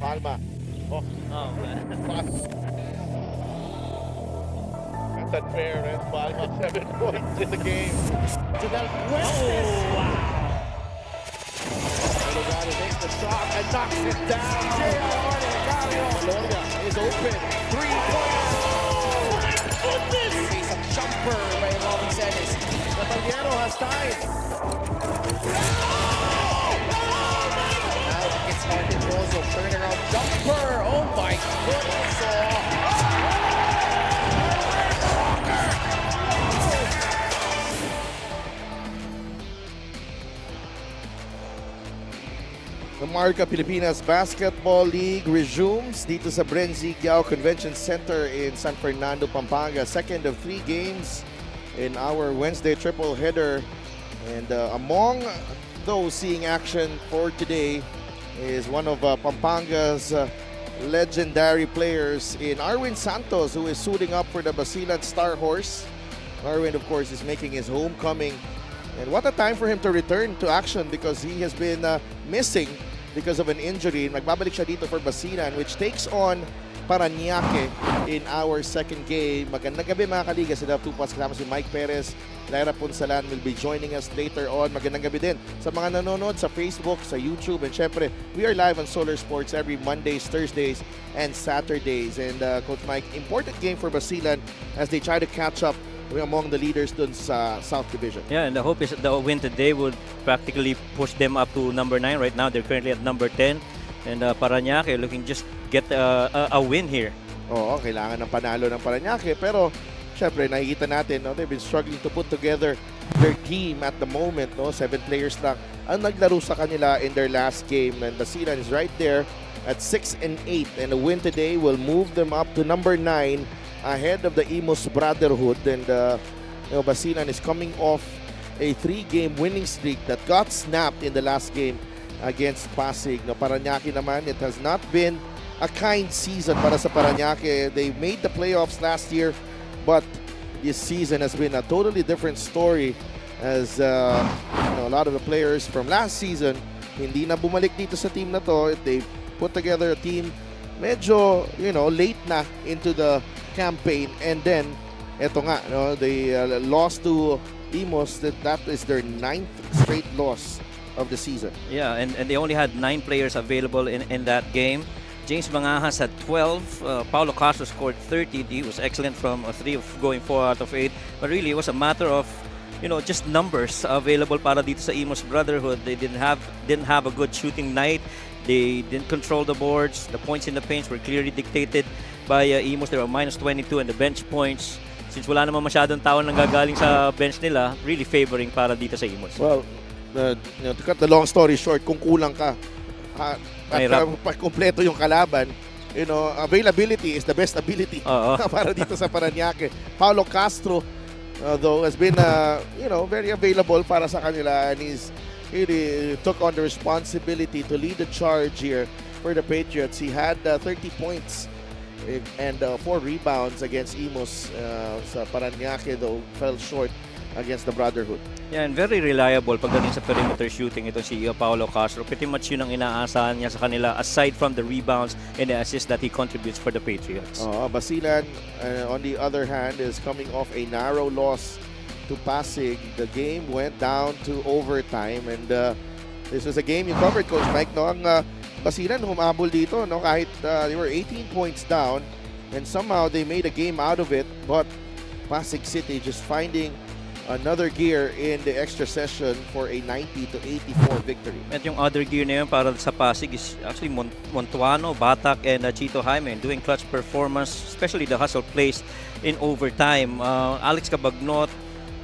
Palma. Oh, man. pass. That's unfair, and Palma 7 points in the game. To Del Fuentes. Delgado makes the shot and knocks it down. Malonia is open. 3-pointer. Oh my goodness! Face a jumper by Robin Celis. Nathaniel has time. Now it's Martin Rosso. Turnaround jumper. Oh my goodness! The Marca Pilipinas Basketball League resumes dito sa Brenzi Giao Convention Center in San Fernando, Pampanga. Second of 3 games in our Wednesday triple header. And among those seeing action for today is one of Pampanga's legendary players in Arwin Santos, who is suiting up for the Basilan Star Horse. Arwin, of course, is making his homecoming. And what a time for him to return to action because he has been missing because of an injury. Magbabalik siya dito for Basilan, which takes on Parañaque in our second game. Magandang gabi mga kaliga. Sa Tupas kasama si Mike Perez. Lyra Punsalan will be joining us later on. Magandang gabi din sa mga nanonood sa Facebook, sa YouTube. And syempre, we are live on Solar Sports every Mondays, Thursdays, and Saturdays. And Coach Mike, important game for Basilan as they try to catch up among the leaders dun sa South Division. Yeah, and the hope is that the win today would practically push them up to number 9. Right now, they're currently at number 10. And Parañaque looking just get a win here. Oo, kailangan ng panalo ng Parañaque. Pero, syempre, nakikita natin, no, they've been struggling to put together their team at the moment. No? 7 players lang ang naglaro sa kanila in their last game. And Basilan is right there at 6 and 8. And a win today will move them up to number 9 ahead of the Imos Brotherhood. And Basilan is coming off a 3-game winning streak that got snapped in the last game against Pasig. No, Parañaque naman, it has not been a kind season para sa Parañaque. They made the playoffs last year, but this season has been a totally different story as a lot of the players from last season hindi na bumalik dito sa team na to. They put together a team medyo, late na into the campaign, and then eto nga, they lost to Imos. That is their 9th straight loss of the season. Yeah, and they only had 9 players available in that game. James Mangajas had 12. Paulo Castro scored 30. He was excellent from 3 of going 4 out of 8. But really, it was a matter of just numbers available para dito sa Imos Brotherhood. They didn't have a good shooting night. They didn't control the boards. The points in the paints were clearly dictated by Imos. They were minus 22, and the bench points, since wala naman masyadong tao nang gagaling sa bench nila, really favoring para dito sa Imos. Well, to cut the long story short, kung kulang ka at kompleto yung kalaban, availability is the best ability para dito sa Parañaque. Paulo Castro, though, has been very available para sa kanila, and he took on the responsibility to lead the charge here for the Patriots. He had 30 points and 4 rebounds against Imos. Sa Parañaque, though, fell short against the Brotherhood. Yeah, and very reliable pagdating sa perimeter shooting ito si Paulo Castro. Pretty much yun ang inaasahan niya sa kanila aside from the rebounds and the assists that he contributes for the Patriots. Basilan, on the other hand, is coming off a narrow loss to Pasig. The game went down to overtime, and this was a game you covered, Coach Mike. No, ang Basilan humabol dito, no, kahit they were 18 points down, and somehow they made a game out of it. But Pasig City just finding another gear in the extra session for a 90-84 victory. At yung other gear na yun para sa Pasig is actually Montuano, Batak, and Chito Jaime doing clutch performance, especially the hustle plays in overtime. Alex Cabagnot,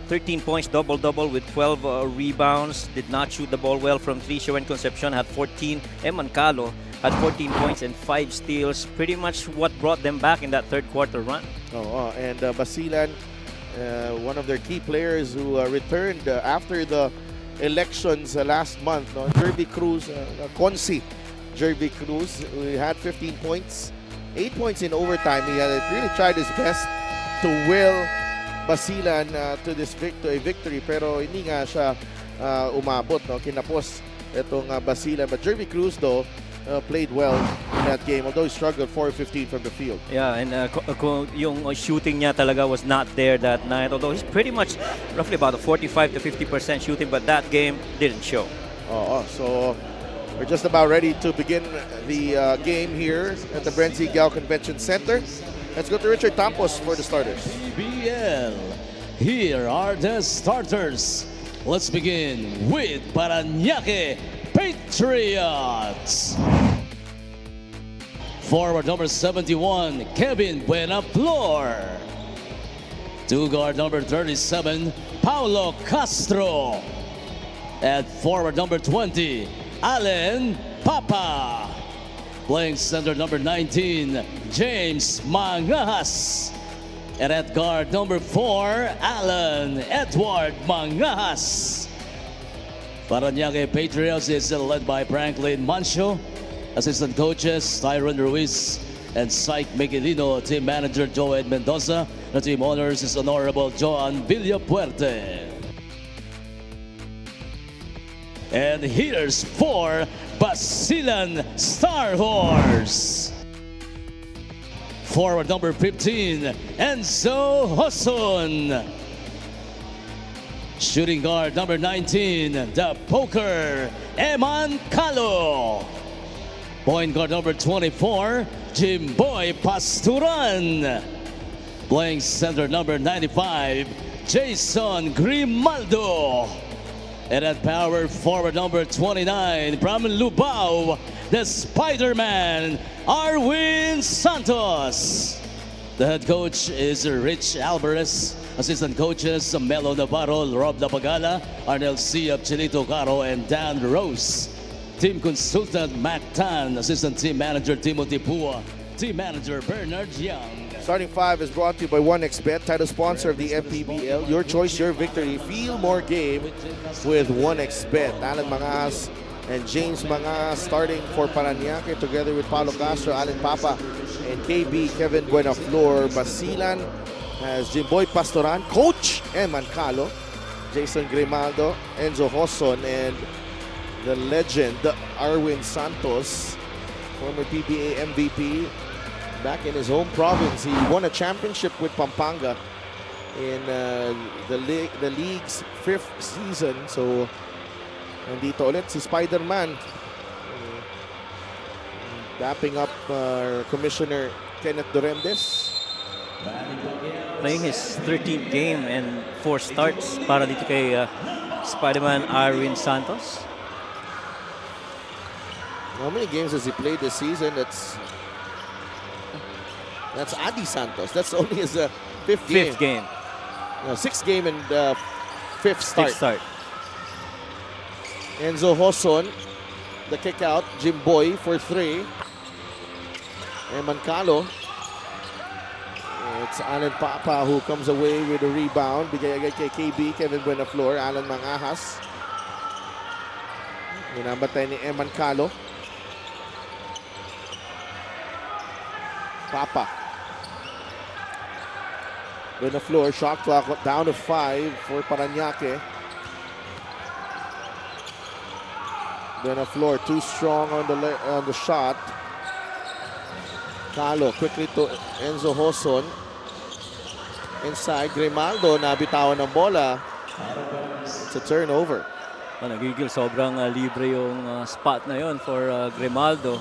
13 points, double-double with 12 rebounds. Did not shoot the ball well from 3. Showen Concepcion had 14. Eman Calo had 14 points and 5 steals. Pretty much what brought them back in that third quarter run. And Basilan, one of their key players who returned after the elections last month, Jervy Cruz, Consi Jervy Cruz, who had 15 points, 8 points in overtime. He had really tried his best to will Basilan to a victory, pero hindi nga siya umabot. Kinapos itong Basilan. But Jervy Cruz, though, played well in that game, although he struggled 4-15 from the field. Yeah, and yung shooting niya talaga was not there that night. Although he's pretty much roughly about a 45 to 50% shooting, but that game didn't show. So we're just about ready to begin the game here at the Brenzy Giao Convention Center. Let's go to Richard Tampos for the starters. MPBL. Here are the starters. Let's begin with Parañaque Patriots. Forward number 71, Kevin Buenaflor. Two-guard number 37, Paulo Castro. At forward number 20, Allen Papa. Playing center number 19, James Mangahas. And at guard number 4, Alan Edward Mangahas. Parañaque Patriots is led by Franklin Mancio. Assistant coaches, Tyron Ruiz and Syke Miguelino. Team manager, Joed Mendoza. The team owners is Honorable Joan Villapuerte. And here's for Basilan Star Horse. Forward number 15, Enzo Hoson. Shooting guard number 19, the poker, Eman Calo. Point guard number 24, Jimboy Pasturan. Playing center number 95, Jason Grimaldo. And at power forward number 29, from Lubao, the Spider-Man, Arwin Santos. The head coach is Rich Alvarez. Assistant coaches, Melo Navarro, Rob Lapagala, Arnel C. of Chelito Caro, and Dan Rose. Team consultant, Mac Tan. Assistant team manager, Timothy Pua. Team manager, Bernard Young. Starting five is brought to you by 1xBet, title sponsor of the MPBL. Your choice, your victory. Feel more game with 1xBet. Alan Mangas and James Mangas starting for Parañaque together with Paulo Castro, Alan Papa, and KB Kevin Buenaflor. Basilan has Jimboy Pastoran, Coach Eman Calo, Jason Grimaldo, Enzo Hoson, and the legend Arwin Santos, former PBA MVP. Back in his home province, he won a championship with Pampanga in the league's 5th season. So, nandito ulit si Spider-Man. Dapping up Commissioner Kenneth Durendes. Playing his 13th game and 4 starts para dito kay Spider-Man Arwin Santos. How many games has he played this season? That's Adi Santos. That's only his 5th game. 5th game. No, 6th game and 5th start. 5th start. Enzo Hoson, the kick out. Jimboy for 3. Eman Calo. It's Alan Papa who comes away with a rebound. Bigay agad kay KB, Kevin Buenaflor. Alan Mangahas. Minabatay ni Eman Calo. Papa. Buenaflor, shot clock down to 5 for Parañaque. Buenaflor too strong on the shot. Calo quickly to Enzo Hoson. Inside, Grimaldo nabitawan ng bola. It's a turnover. Nagigil, sobrang libre yung spot na yon for Grimaldo.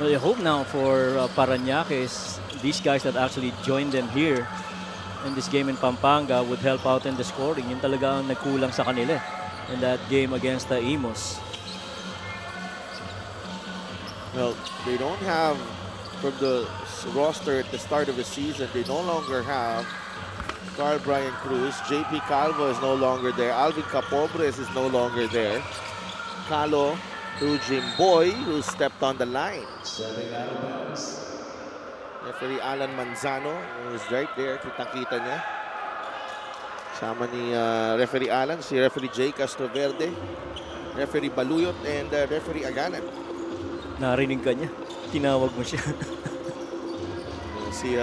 Well, I hope now for Parañaque is these guys that actually joined them here in this game in Pampanga would help out in the scoring. Yun talaga ang nagkulang sa kanila in that game against the Imos. Well, they don't have, from the roster at the start of the season, they no longer have Carl Brian Cruz. JP Calvo is no longer there. Alvin Capobres is no longer there. Calo to Jimboy, who stepped on the line. Referee Alan Manzano is right there. Kitang-kita niya. Sama ni referee Alan, si referee Jay Castroverde, referee Baluyot, and referee Aganan. Narinig ka niya. Tinawag mo siya. Si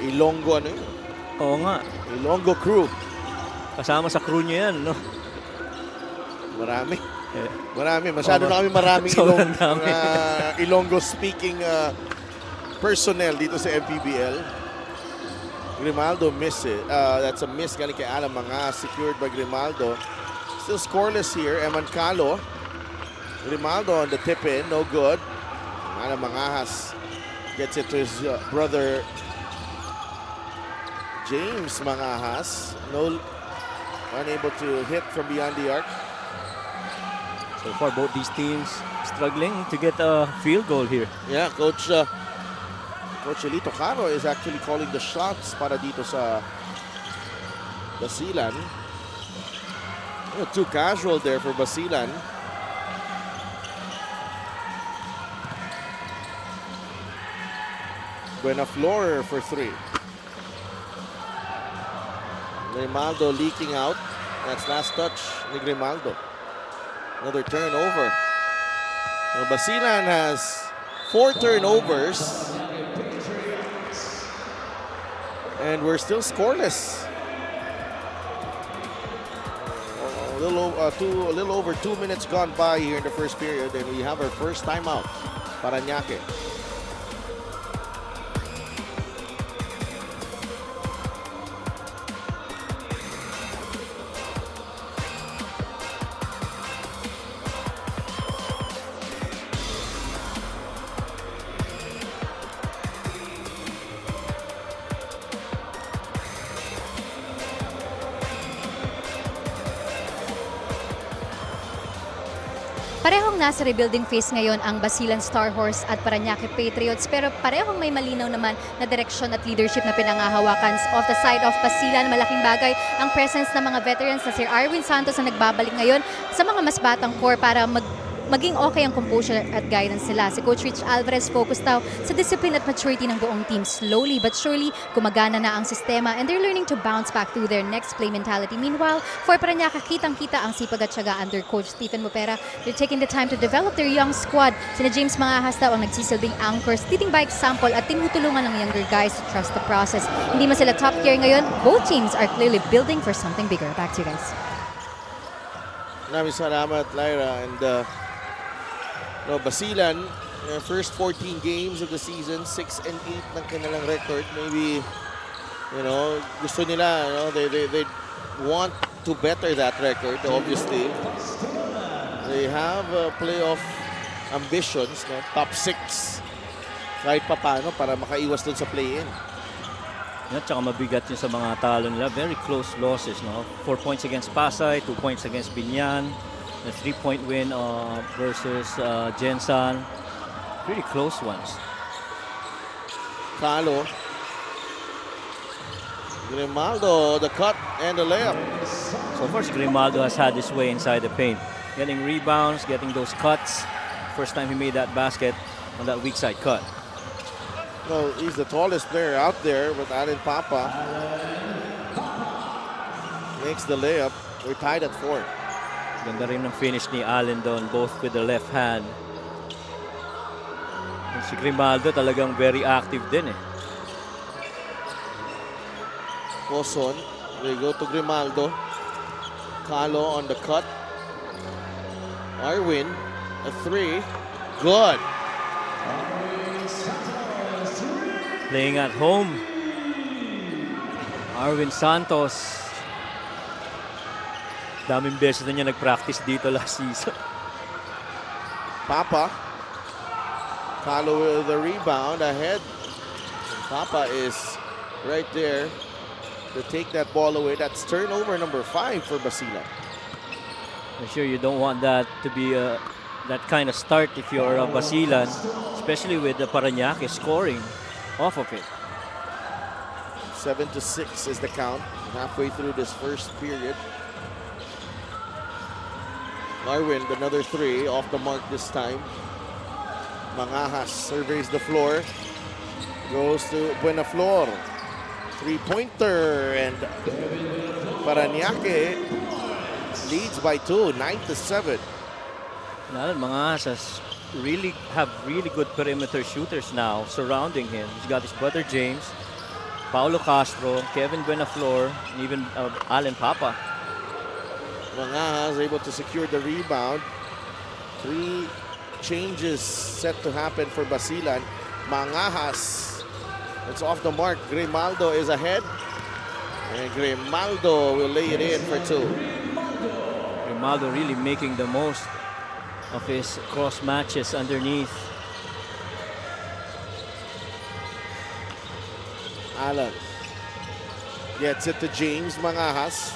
Ilonggo, ano yun? Oo nga. Ilonggo crew. Kasama sa crew niya yan, no? Marami. Masyado na kami maraming Sobrang dami. Ilonggo-speaking personnel dito sa MPBL. Grimaldo miss it. That's a miss galing kay Alan Mga. Secured by Grimaldo. Still scoreless here. Eman Calo. Grimaldo on the tip-in. No good. Alan Mangajas gets it to his brother James Mangajas. Unable to hit from beyond the arc. So far, both these teams struggling to get a field goal here. Yeah, Coach Elito Caro is actually calling the shots para dito sa Basilan. Too casual there for Basilan. Buenaflor for 3. Grimaldo leaking out. That's last touch ni Grimaldo. Another turnover. Now Basilan has 4 turnovers. And we're still scoreless. A little over 2 minutes gone by here in the first period, and we have our first timeout. Parañaque. Parehong nasa rebuilding phase ngayon ang Basilan Star Horse at Parañaque Patriots, pero parehong may malinaw naman na direksyon at leadership na pinangahawakan. Off the side of Basilan, malaking bagay ang presence ng mga veterans na si Arwin Santos na nagbabalik ngayon sa mga mas batang core para maging okay ang composure at guidance nila. Si Coach Rich Alvarez focused daw sa discipline at maturity ng buong team. Slowly but surely, gumagana na ang sistema and they're learning to bounce back to their next play mentality. Meanwhile, for Parañaque, kitang-kita ang sipag at syaga under Coach Stephen Mopera. They're taking the time to develop their young squad. Sina James Mangajas daw ang nagsisilbing anchors, leading by example at tinutulungan ng younger guys to trust the process. Hindi man sila top tier ngayon, both teams are clearly building for something bigger. Back to you guys. Maraming salamat, Lyra. And Basilan, first 14 games of the season, 6-8 ng kanilang record. Maybe, gusto nila, they want to better that record, obviously. They have playoff ambitions, top 6, kahit papano, para makaiwas dun sa play-in. At saka mabigat yun sa mga talo nila. Very close losses, 4 points against Pasay, 2 points against Binyan. A 3-point win versus Gensan. Pretty close ones. Calo. Grimaldo, the cut and the layup. So far, Grimaldo has had his way inside the paint. Getting rebounds, getting those cuts. First time he made that basket on that weak side cut. Well, he's the tallest player out there, but Allen Papa makes the layup. We're tied at 4. Ganda rin ng finish ni Allen doon, both with the left hand. And si Grimaldo talagang very active din eh. Poson, they go to Grimaldo. Calo on the cut. Arwin, a 3. Good. Playing at home. Arwin Santos. Daming beses na niya nag-practice dito last season. Papa. Calo with the rebound ahead. Papa is right there to take that ball away. That's turnover number 5 for Basilan. I'm sure you don't want that to be that kind of start if you're Basilan, especially with the Parañaque scoring off of it. 7-6 is the count halfway through this first period. Arwin, another 3 off the mark this time. Mangajas surveys the floor. Goes to Buenaflor. 3-pointer, and Parañaque leads by 2, 9-7. Mangajas have really good perimeter shooters now surrounding him. He's got his brother James, Paulo Castro, Kevin Buenaflor, and even Allen Papa. Mangajas able to secure the rebound. 3 changes set to happen for Basilan. Mangahas, it's off the mark. Grimaldo is ahead. And Grimaldo will lay it in for 2. Grimaldo really making the most of his cross matches underneath. Alan gets it to James Mangahas.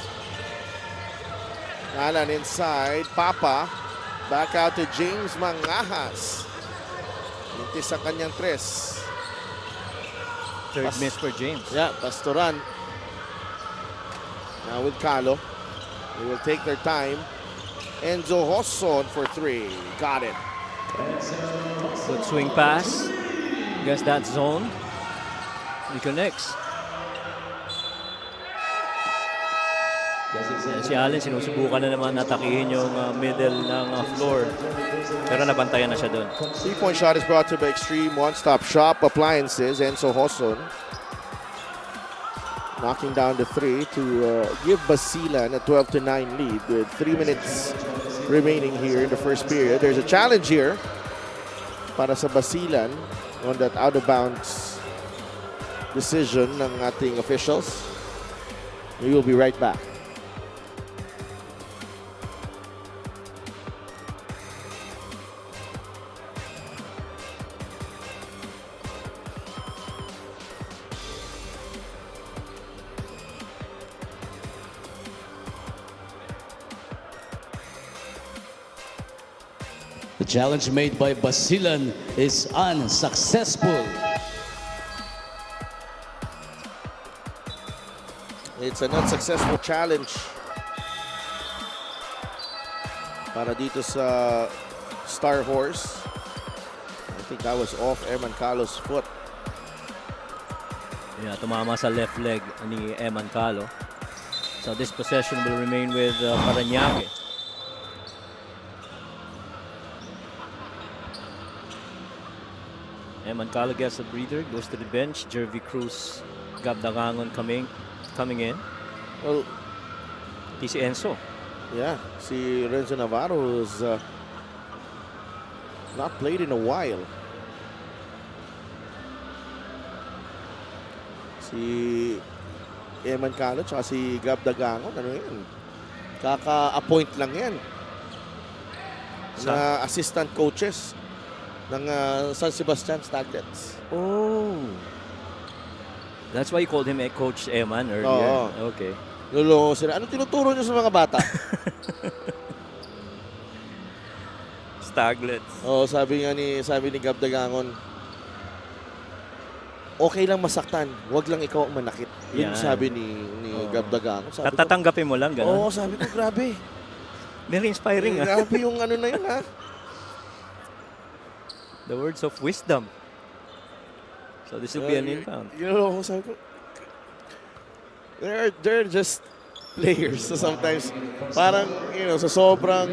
Alan inside. Papa. Back out to James Mangahas. Lintis sa kanyang 3. Third miss for James. Yeah, Pastoran. Now with Calo. They will take their time. Enzo Hosson for 3. Got it. Good swing pass. Guess that zone. Reconnects. Si Allen sinusubukan na naman atakihin yung middle ng floor. Pero nabantayan na siya doon. 3-point shot is brought to you by Extreme One-Stop Shop Appliances. Enzo Hosson knocking down the 3 to give Basilan a 12-9 lead with 3 minutes remaining here in the first period. There's a challenge here para sa Basilan on that out-of-bounds decision ng ating officials. We will be right back. The challenge made by Basilan is unsuccessful. It's an unsuccessful challenge para dito sa Star Horse. I think that was off Eman Calo's foot. Yeah, tumama sa left leg ni Eman Calo. So this possession will remain with Parañaque. Eman Calo gets a breather, goes to the bench. Jervy Cruz, Gabdangangon coming in. Well, Si Enzo. yeah, si Renzo Navarro has not played in a while. Si Eman Calo tsaka si Gab Dagangon, ano yan? Kaka-appoint lang yan na assistant coaches ng San Sebastian Staglets. Oh. That's why you called him Coach Eman earlier. Oo. Okay. Lolo sila. Ano tinuturo nyo sa mga bata? Staglets. Oo, sabi ni Gab Dagangon, okay lang masaktan, wag lang ikaw ang manakit. Yun Yan. sabi ni Gab Dagangon. Sabi ko, Tatanggapin mo lang, gano'n? oo, sabi ko, grabe. Very inspiring, ah. Grabe yung ano na yun, ha? The words of wisdom. So this will be an inbound. You know, sabi ko, they're just players. So sometimes, parang, sa sobrang,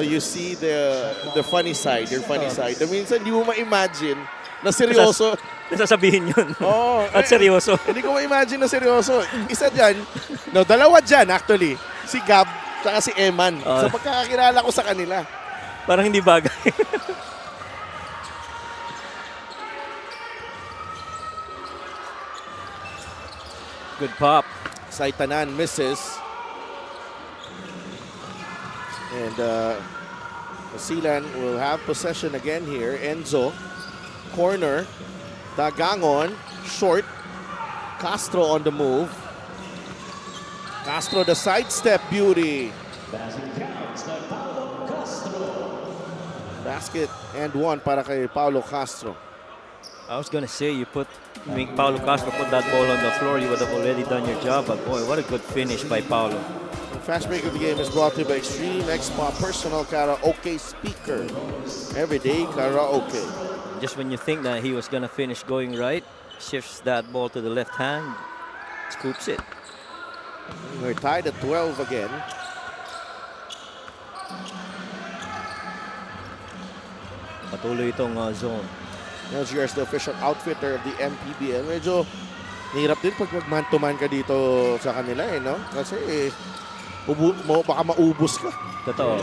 you see the funny side, your funny side. Na minsan, hindi mo ma-imagine na seryoso. Nasasabihin yun. Oo. At seryoso. Hindi ko ma-imagine na seryoso. Isa dyan, dalawa dyan actually. Si Gab, tsaka si Eman. Sa pagkakakilala ko sa kanila. Parang hindi bagay. Good pop. Saitanan misses. And Basilan will have possession again here. Enzo, corner. Dagangon, short. Castro on the move. Castro, the sidestep beauty. Basket and 1 para kay Paulo Castro. I was gonna say make Paulo Castro put that ball on the floor, you would have already done your job. But boy, what a good finish by Paulo. The fast break of the game is brought to you by Extreme Expa Personal Karaoke Speaker. Everyday karaoke. Just when you think that he was gonna finish going right, shifts that ball to the left hand, scoops it. We're tied at 12 again. Patuloy itong zone. Here's the official outfitter of the MPBL. Medyo hirap din pag mag-man-to-man ka dito sa kanila, no? Kasi baka maubos ka. Totoo.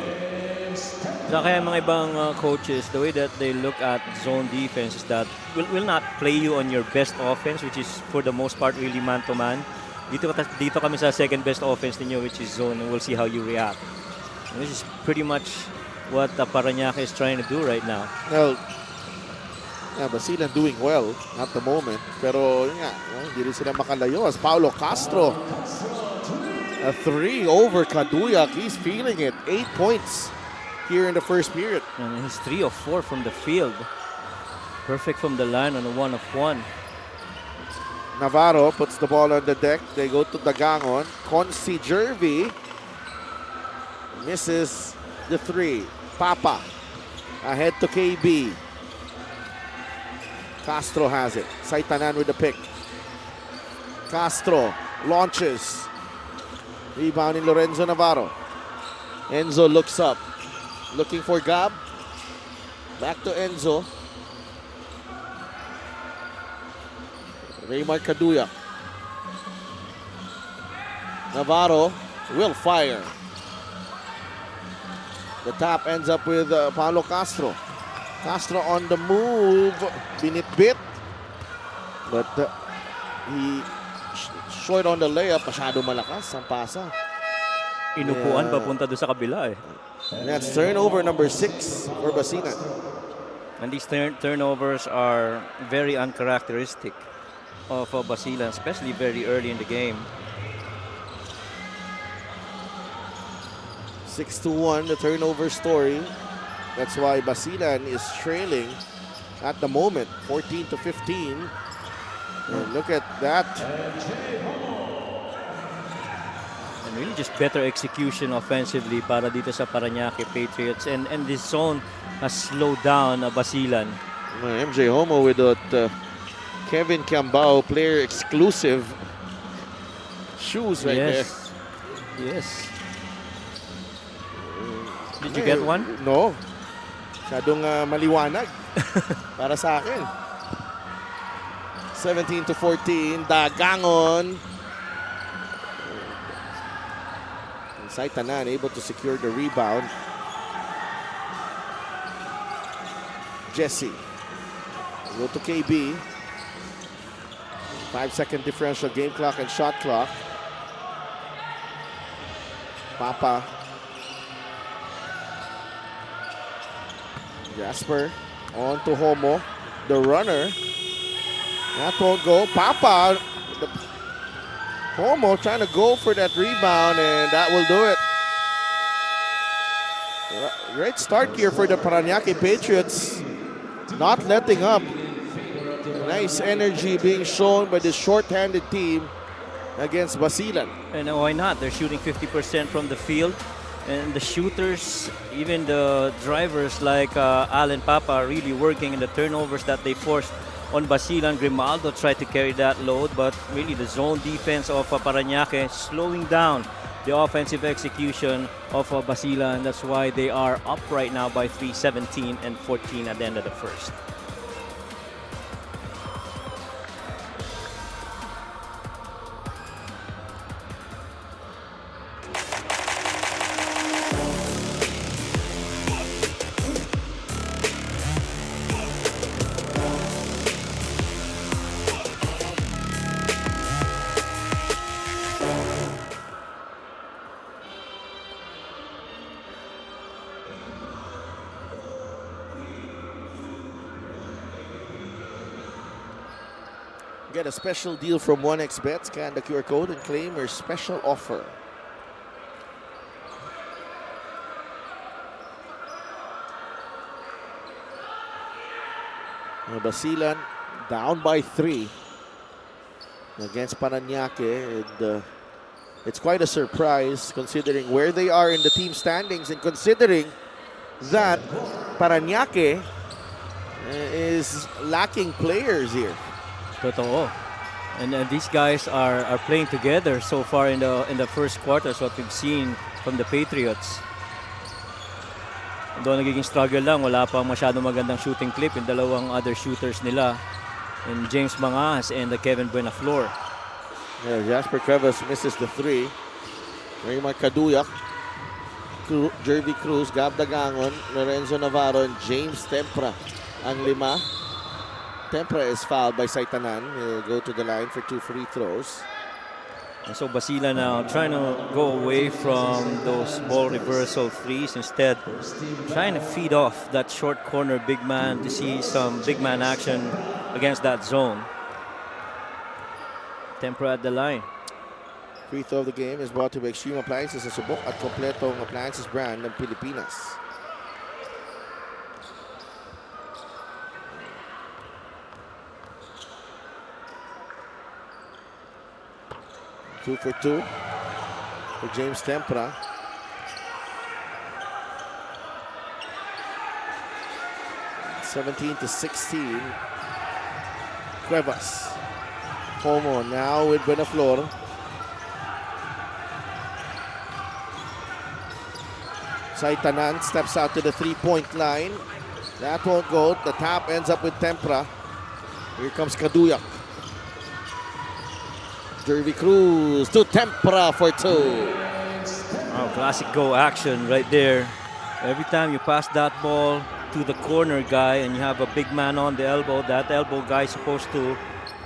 So kaya mga ibang coaches, the way that they look at zone defense is that will not play you on your best offense, which is for the most part really man-to-man. Dito kami sa second best offense ninyo, which is zone, and we'll see how you react. And this is pretty much what Parañaque is trying to do right now. Well, yeah, Basilan doing well at the moment. Pero yun nga, hindi rin sila makalayo as Paulo Castro. A 3 over Kaduyak. He's feeling it. 8 points here in the first period. And he's 3 of 4 from the field. Perfect from the line on a 1-of-1. Navarro puts the ball on the deck. They go to Dagangon. Consi Jervy misses the 3. Papa ahead to KB. Castro has it. Saitanan with the pick. Castro launches. Rebound in Lorenzo Navarro. Enzo looks up. Looking for Gab. Back to Enzo. Raymar Kaduyak. Navarro will fire. The tap ends up with Paulo Castro. Castro on the move. Binitbit. But he short on the layup. Masyado malakas ang pasa. Inupuan papunta doon sa kabila eh. And that's turnover number 6 for Basilan. And these turnovers are very uncharacteristic of Basilan, especially very early in the game. 6-1, the turnover story. That's why Basilan is trailing at the moment, 14-15. And look at that. And really just better execution offensively para dito sa Parañaque Patriots. And this zone has slowed down Basilan. MJ Homo with that Kevin Cambao player exclusive shoes right there. Yes. Did you get one? No. Masyadong maliwanag para sa akin. 17-14, Dagangon. Saitanan able to secure the rebound. Jesse. Go to KB. 5-second differential game clock and shot clock. Papa. Jasper on to Homo. The runner. That won't go. Papa. Homo trying to go for that rebound, and that will do it. Great start here for the Parañaque Patriots. Not letting up. Nice energy being shown by the short-handed team against Basilan. And why not? They're shooting 50% from the field. And the shooters, even the drivers like Allen Papa are really working in the turnovers that they forced on Basilan. Grimaldo tried to carry that load, but really the zone defense of Parañaque slowing down the offensive execution of Basilan. That's why they are up right now by 3, 17 and 14 at the end of the first. Get a special deal from 1xBet. Scan the QR code and claim your special offer. Basilan down by 3 against Parañaque. And, it's quite a surprise considering where they are in the team standings and considering that Parañaque is lacking players here. Totoo. And these guys are playing together so far in the first quarter. So what we've seen from the Patriots. Doon nagiging struggle lang. Wala pa masyadong magandang shooting clip. Yung dalawang other shooters nila. And James Mangas and Kevin Buenaflor. Yeah, Jasper Cuevas misses the 3. Raymar Kaduyak. Jervy Cruz, Gab Dagangon, Lorenzo Navarro, and James Tempra ang 5. Tempra is fouled by Saitanan. He'll go to the line for 2 free throws. And so Basilan now trying to go away from those ball reversal threes. Instead, trying to feed off that short corner big man to see some big man action against that zone. Tempera at the line. Free throw of the game is brought to you by Extreme Appliances sa subok at kompletong appliances brand ng Pilipinas. Two for 2 for James Tempera. (17-16). Cuevas. Como now with Buenaflor. Saitanan steps out to the 3-point line. That won't go. The tap ends up with Tempera. Here comes Kaduyak. Jervy Cruz to Tempera for 2. Oh, classic go action right there. Every time you pass that ball to the corner guy and you have a big man on the elbow, that elbow guy is supposed to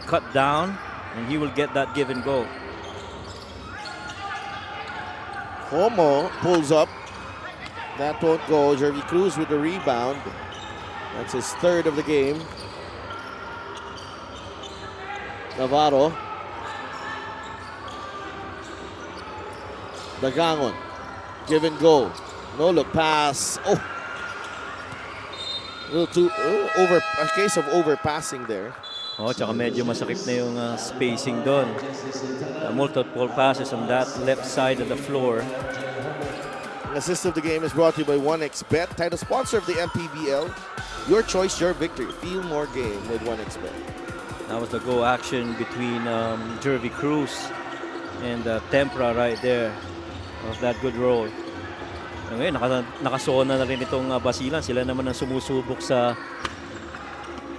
cut down and he will get that give and go. Como pulls up. That won't go. Jervy Cruz with the rebound. That's his 3rd of the game. Navarro. Dagangon. Give and go. No look pass. Oh. A little too over. A case of overpassing there. Oh, tsaka medyo masakit na yung spacing doon. Multiple passes on that left side of the floor. An assist of the game is brought to you by 1xBet, title sponsor of the MPBL. Your choice, your victory. Feel more game with 1xBet. That was the go action between Jervy Cruz and Tempera right there. Of that good roll. Ngayon, nakasona na rin itong Basilan. Sila naman ang sumusubok sa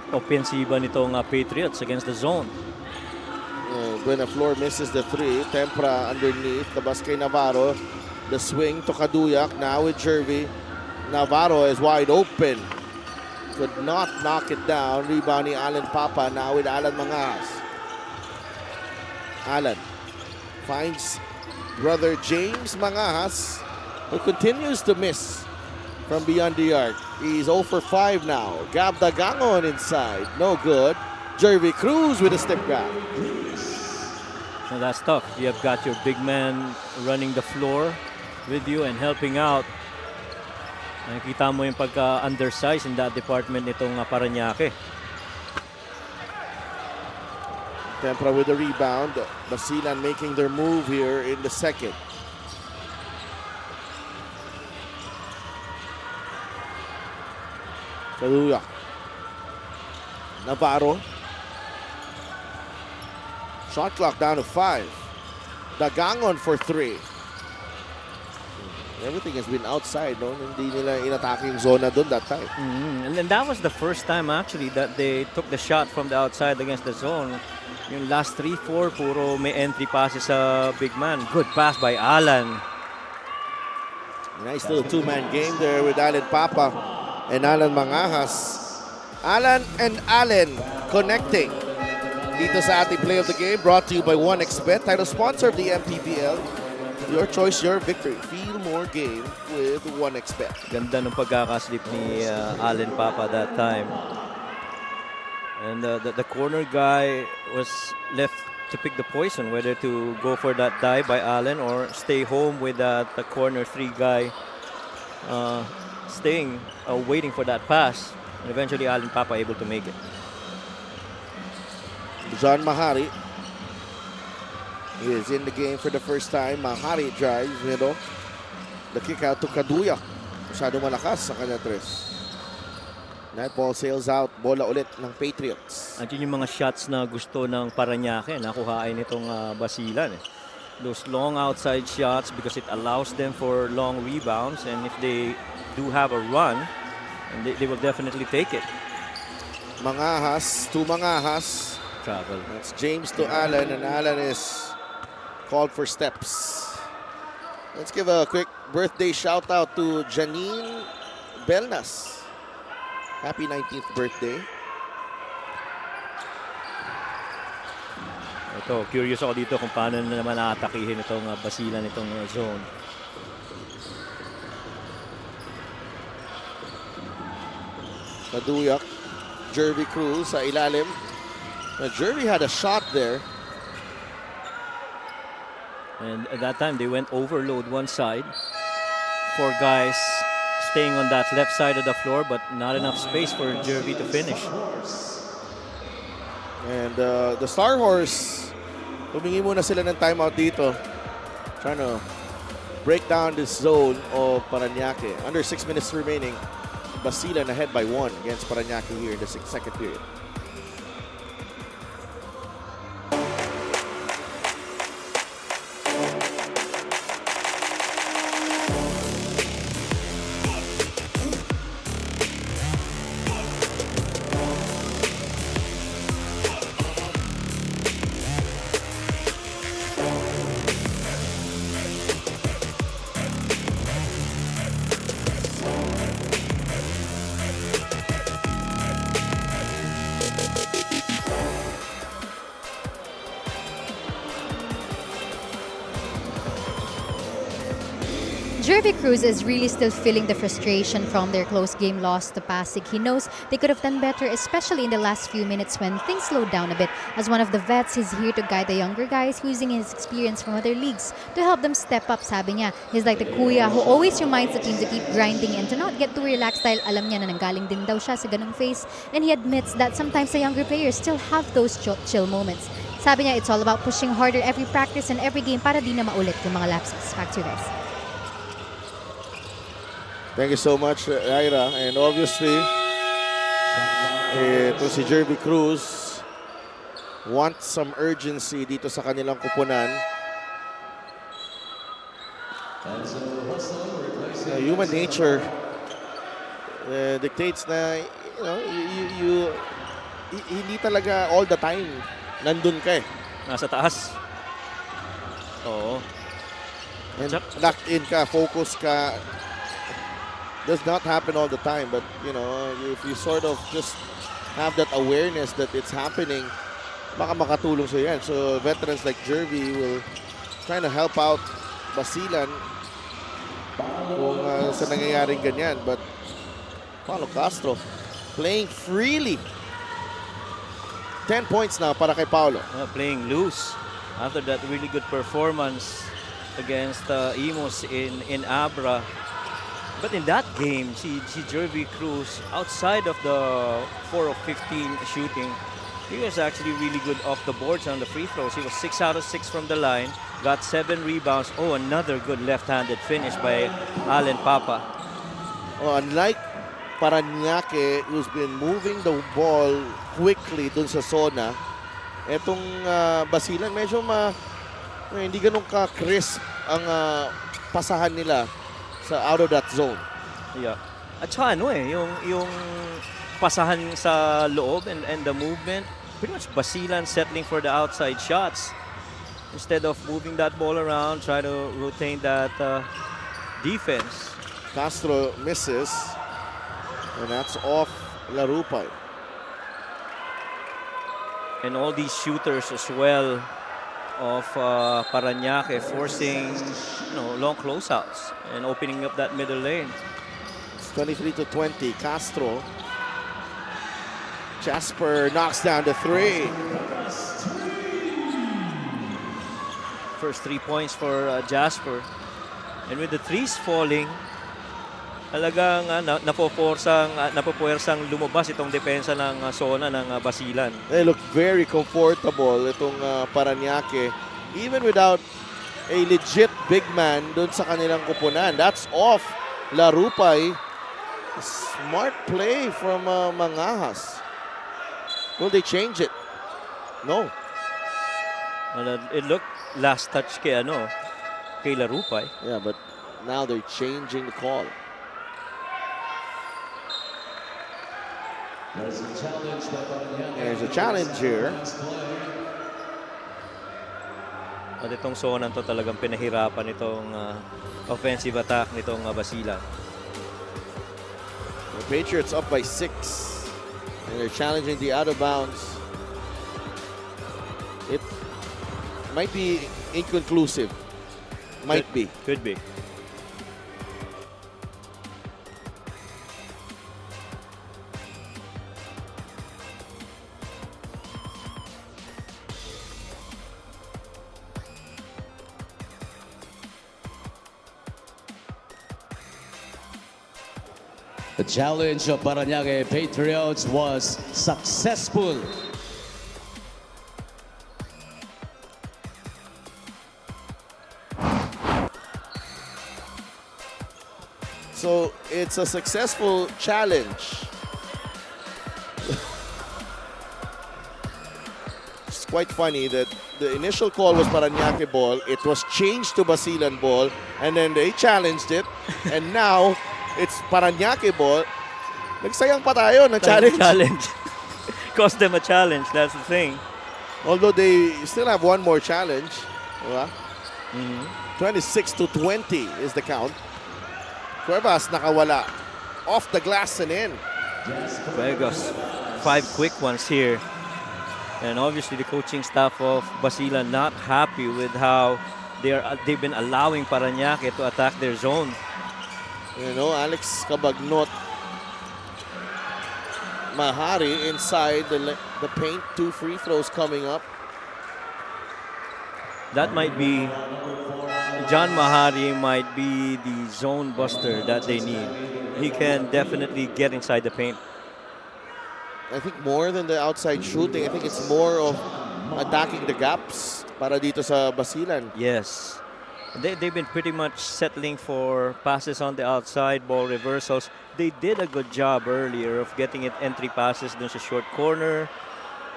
opensiba nitong Patriots against the zone. Buenaflor misses the 3. Tempera underneath. The bus kay Navarro. The swing to Kaduyak. Now with Jervy. Navarro is wide open. Could not knock it down. Rebound ni Alan Papa. Now with Alan Mangas. Alan finds brother James Mangas, who continues to miss from beyond the arc. He's 0 for 5 now. Gab Dagangon inside. No good. Jervy Cruz with a step grab. Now that's tough. You have got your big man running the floor with you and helping out. Nakikita mo yung pagka-undersized in that department nitong Parañaque. Tempera with the rebound. Basilan making their move here in the 2nd. Kaduyak. Navarro. Shot clock down to 5. Dagangon for 3. Everything has been outside, no? Hindi nila inatake yung zona doon that time. And then that was the first time actually that they took the shot from the outside against the zone. Yung last 3-4, puro may entry passes sa big man. Good pass by Alan. Nice little 2-man game there with Alan Papa and Alan Mangajas. Alan and Allen connecting. Dito sa ating play of the game, brought to you by 1xBet, title sponsor of the MPBL. Your choice, your victory. Feel more game with 1xBet. Ganda ng pagkakaslip ni Allen Papa that time. And the corner guy was left to pick the poison, whether to go for that dive by Allen or stay home with the corner 3 guy staying, waiting for that pass. And eventually Allen Papa able to make it. John Mahari is in the game for the first time. Mahari drives, middle. The kick out to Kaduyak. Masyado malakas sa kanya 3. Net ball sails out. Bola ulit ng Patriots. At yun yung mga shots na gusto ng Parañaque. Nakuhain itong Basilan. Those long outside shots because it allows them for long rebounds. And if they do have a run, they will definitely take it. Mangajas to Mangajas. Travel. That's James to Allen, and Allen is called for steps. Let's give a quick birthday shout out to Janine Belnas. Happy 19th birthday. Ito, curious ako dito kung paano na naman aatakihin itong Basilan, itong zone. Maduyak. Jervy Cruz sa ilalim. Now, Jervy had a shot there. And at that time, they went overload one side. 4 guys staying on that left side of the floor, but not enough space for Jervy to finish. And the Star Horse, humingi muna sila ng timeout dito. Trying to break down this zone of Parañaque. Under 6 minutes remaining. Basilan ahead by 1 against Parañaque here in the second period. Jervy Cruz is really still feeling the frustration from their close game loss to Pasig. He knows they could have done better, especially in the last few minutes when things slowed down a bit. As one of the vets, he's here to guide the younger guys, using his experience from other leagues to help them step up, sabi niya. He's like the kuya who always reminds the team to keep grinding and to not get too relaxed dahil alam niya na nanggaling din daw siya sa ganung phase. And he admits that sometimes the younger players still have those chill moments. Sabi niya, it's all about pushing harder every practice and every game para di na maulit yung mga lapses. Back to you guys. Thank you so much, Ira. And obviously, ito si Jervy Cruz wants some urgency dito sa kanilang kupunan. Human nature dictates na, hindi talaga all the time nandun ka eh. Nasa taas. Oo. And locked in ka, focus ka. Does not happen all the time, but if you sort of just have that awareness that it's happening, baka makatulong sa yan. So veterans like Jervy will try to help out Basilan kung sa nangyayaring ganyan. But Paulo Castro playing freely. 10 points now para kay Paulo. Playing loose after that really good performance against Imos in Abra. But in that game, si Jervy Cruz, outside of the 4 of 15 shooting, he was actually really good off the boards on the free throws. He was 6 out of 6 from the line, got 7 rebounds. Oh, another good left-handed finish by Allen Papa. Oh, unlike Parañaque, who's been moving the ball quickly dun sa zona, etong Basilan, medyo hindi ganun ka-crisp ang pasahan nila out of that zone. Yeah. At saka yung pasahan sa loob and the movement, pretty much Basilan settling for the outside shots. Instead of moving that ball around, try to rotate that defense. Castro misses, and that's off Larupay. And all these shooters as well of Parañaque forcing long closeouts and opening up that middle lane. It's 23-20. Castro. Jasper knocks down the 3. First 3 points for Jasper. And with the threes falling, talagang napupuwersang lumabas itong depensa ng zona ng Basilan. They look very comfortable itong Parañaque, even without a legit big man doon sa kanilang kupunan. That's off Larupay. Smart play from Mangahas. Will they change it? No. Well, it looked last touch kay Larupay. Yeah, but now they're changing the call. There's a challenge here. At itong zona to talagang pinahirapan itong offensive attack nitong Basilan. The Patriots up by 6. And they're challenging the out of bounds. It might be inconclusive. Might be. Could be. The challenge of Parañaque Patriots was successful. So it's a successful challenge. It's quite funny that the initial call was Parañaque ball. It was changed to Basilan ball, and then they challenged it, and now it's Parañaque ball. Nagsayang pa tayo na challenge. Challenge. Cost them a challenge. That's the thing. Although they still have one more challenge. Diba? 26-20 is the count. Cuevas nakawala. Off the glass and in. Vegas, 5 quick ones here. And obviously the coaching staff of Basilan not happy with how they've been allowing Parañaque to attack their zone. You know, Alex Cabagnot. Mahari inside the paint. 2 free throws coming up. That might be, John Mahari might be the zone buster that they need. He can definitely get inside the paint. I think more than the outside shooting, I think it's more of attacking the gaps para dito sa Basilan. Yes. They've been pretty much settling for passes on the outside, ball reversals. They did a good job earlier of getting it entry passes dun sa short corner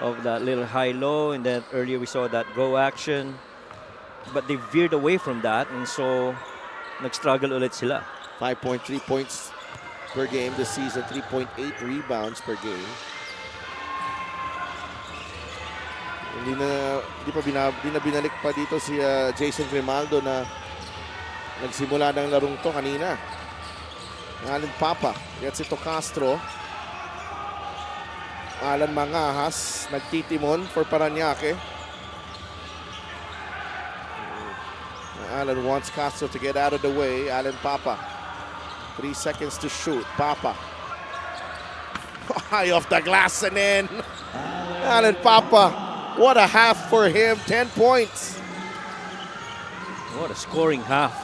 of that little high-low, and then earlier we saw that go action. But they veered away from that, and so nag-struggle ulit sila. 5.3 points per game this season, 3.8 rebounds per game. Hindi na binalik pa dito si Jason Grimaldo na nagsimula ng larong to kanina. Alan Papa, gets ito Castro. Alan Mangahas, nagtitimon for Parañaque. Alan wants Castro to get out of the way. Alan Papa, 3 seconds to shoot. Papa, high off the glass and in. Alan Papa. What a half for him, 10 points. What a scoring half.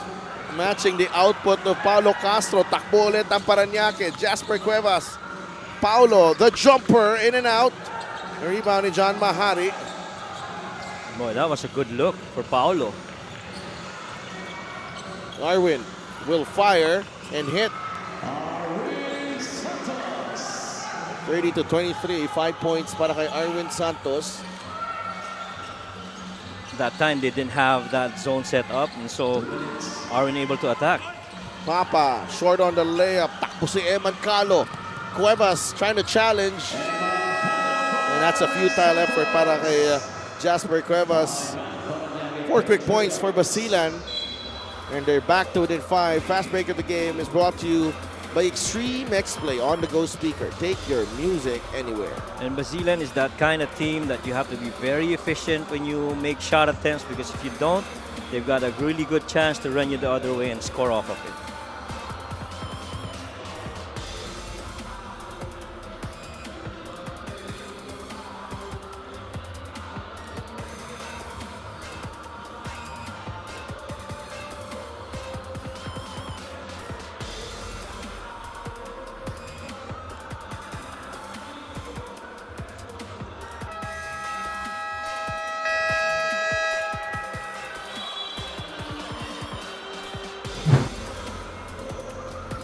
Matching the output of Paulo Castro. Takbo ulit ang Parañaque. Jasper Cuevas. Paulo, the jumper, in and out. The rebound ni John Mahari. Boy, that was a good look for Paulo. Arwin will fire and hit. 30-23, 5 points para kay Arwin Santos. That time they didn't have that zone set up, and so Arwin able to attack. Papa, short on the layup. Takbo si Eman Calo. Cuevas trying to challenge. And that's a futile effort para kay Jasper Cuevas. 4 quick points for Basilan. And they're back to within 5. Fast break of the game is brought to you by Extreme X-Play on-the-go speaker. Take your music anywhere. And Basilan is that kind of team that you have to be very efficient when you make shot attempts, because if you don't, they've got a really good chance to run you the other way and score off of it.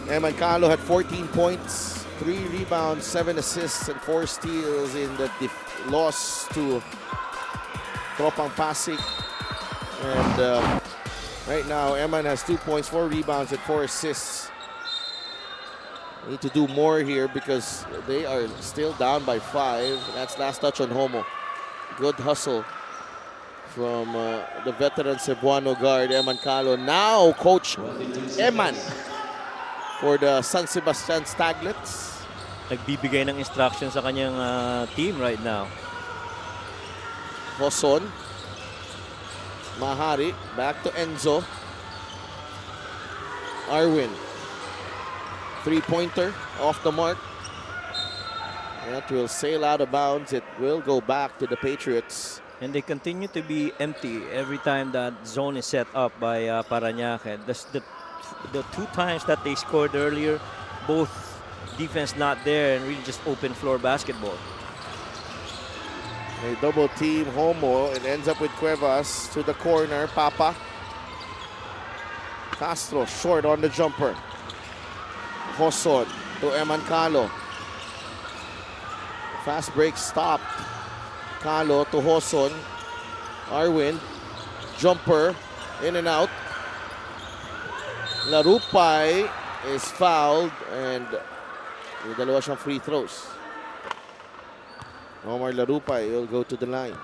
Eman Calo had 14 points, 3 rebounds, 7 assists, and 4 steals in the loss to Tropang Pasig. And right now, Eman has 2 points, 4 rebounds, and 4 assists. Need to do more here because they are still down by 5. That's last touch on Homo. Good hustle from the veteran Cebuano guard, Eman Calo. Now, Coach Eman for the San Sebastian Staglets. Nagbibigay ng instruction sa kanyang team right now. Joson. Mahari. Back to Enzo. Arwin. Three-pointer off the mark. That will sail out of bounds. It will go back to the Patriots. And they continue to be empty every time that zone is set up by Parañaque. The two times that they scored earlier, both defense not there and really just open floor basketball. They double team Homo. It ends up with Cuevas to the corner. Papa. Castro short on the jumper. Joson to Eman Calo. Fast break stopped. Calo to Joson. Arwin. Jumper. In and out. Larupay is fouled and may dalawa siyang free throws. Omar Larupay will go to the line.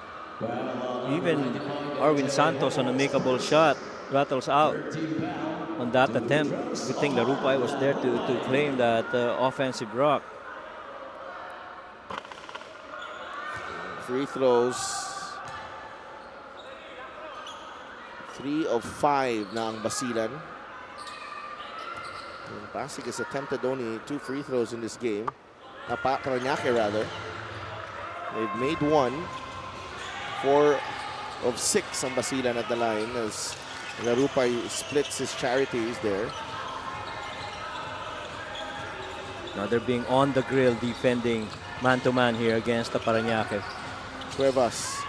Even Arwin Santos on a makeable shot rattles out on that attempt. Good thing Larupay was there to claim that offensive rock. Free throws. 3 of 5 na ang Basilan. And Pasig has attempted only 2 free throws in this game. Parañaque rather. They've made 1. 4 of 6 ang Basilan at the line as Larupay splits his charities there. Now they're being on the grill defending man-to-man here against the Parañaque. Cuevas.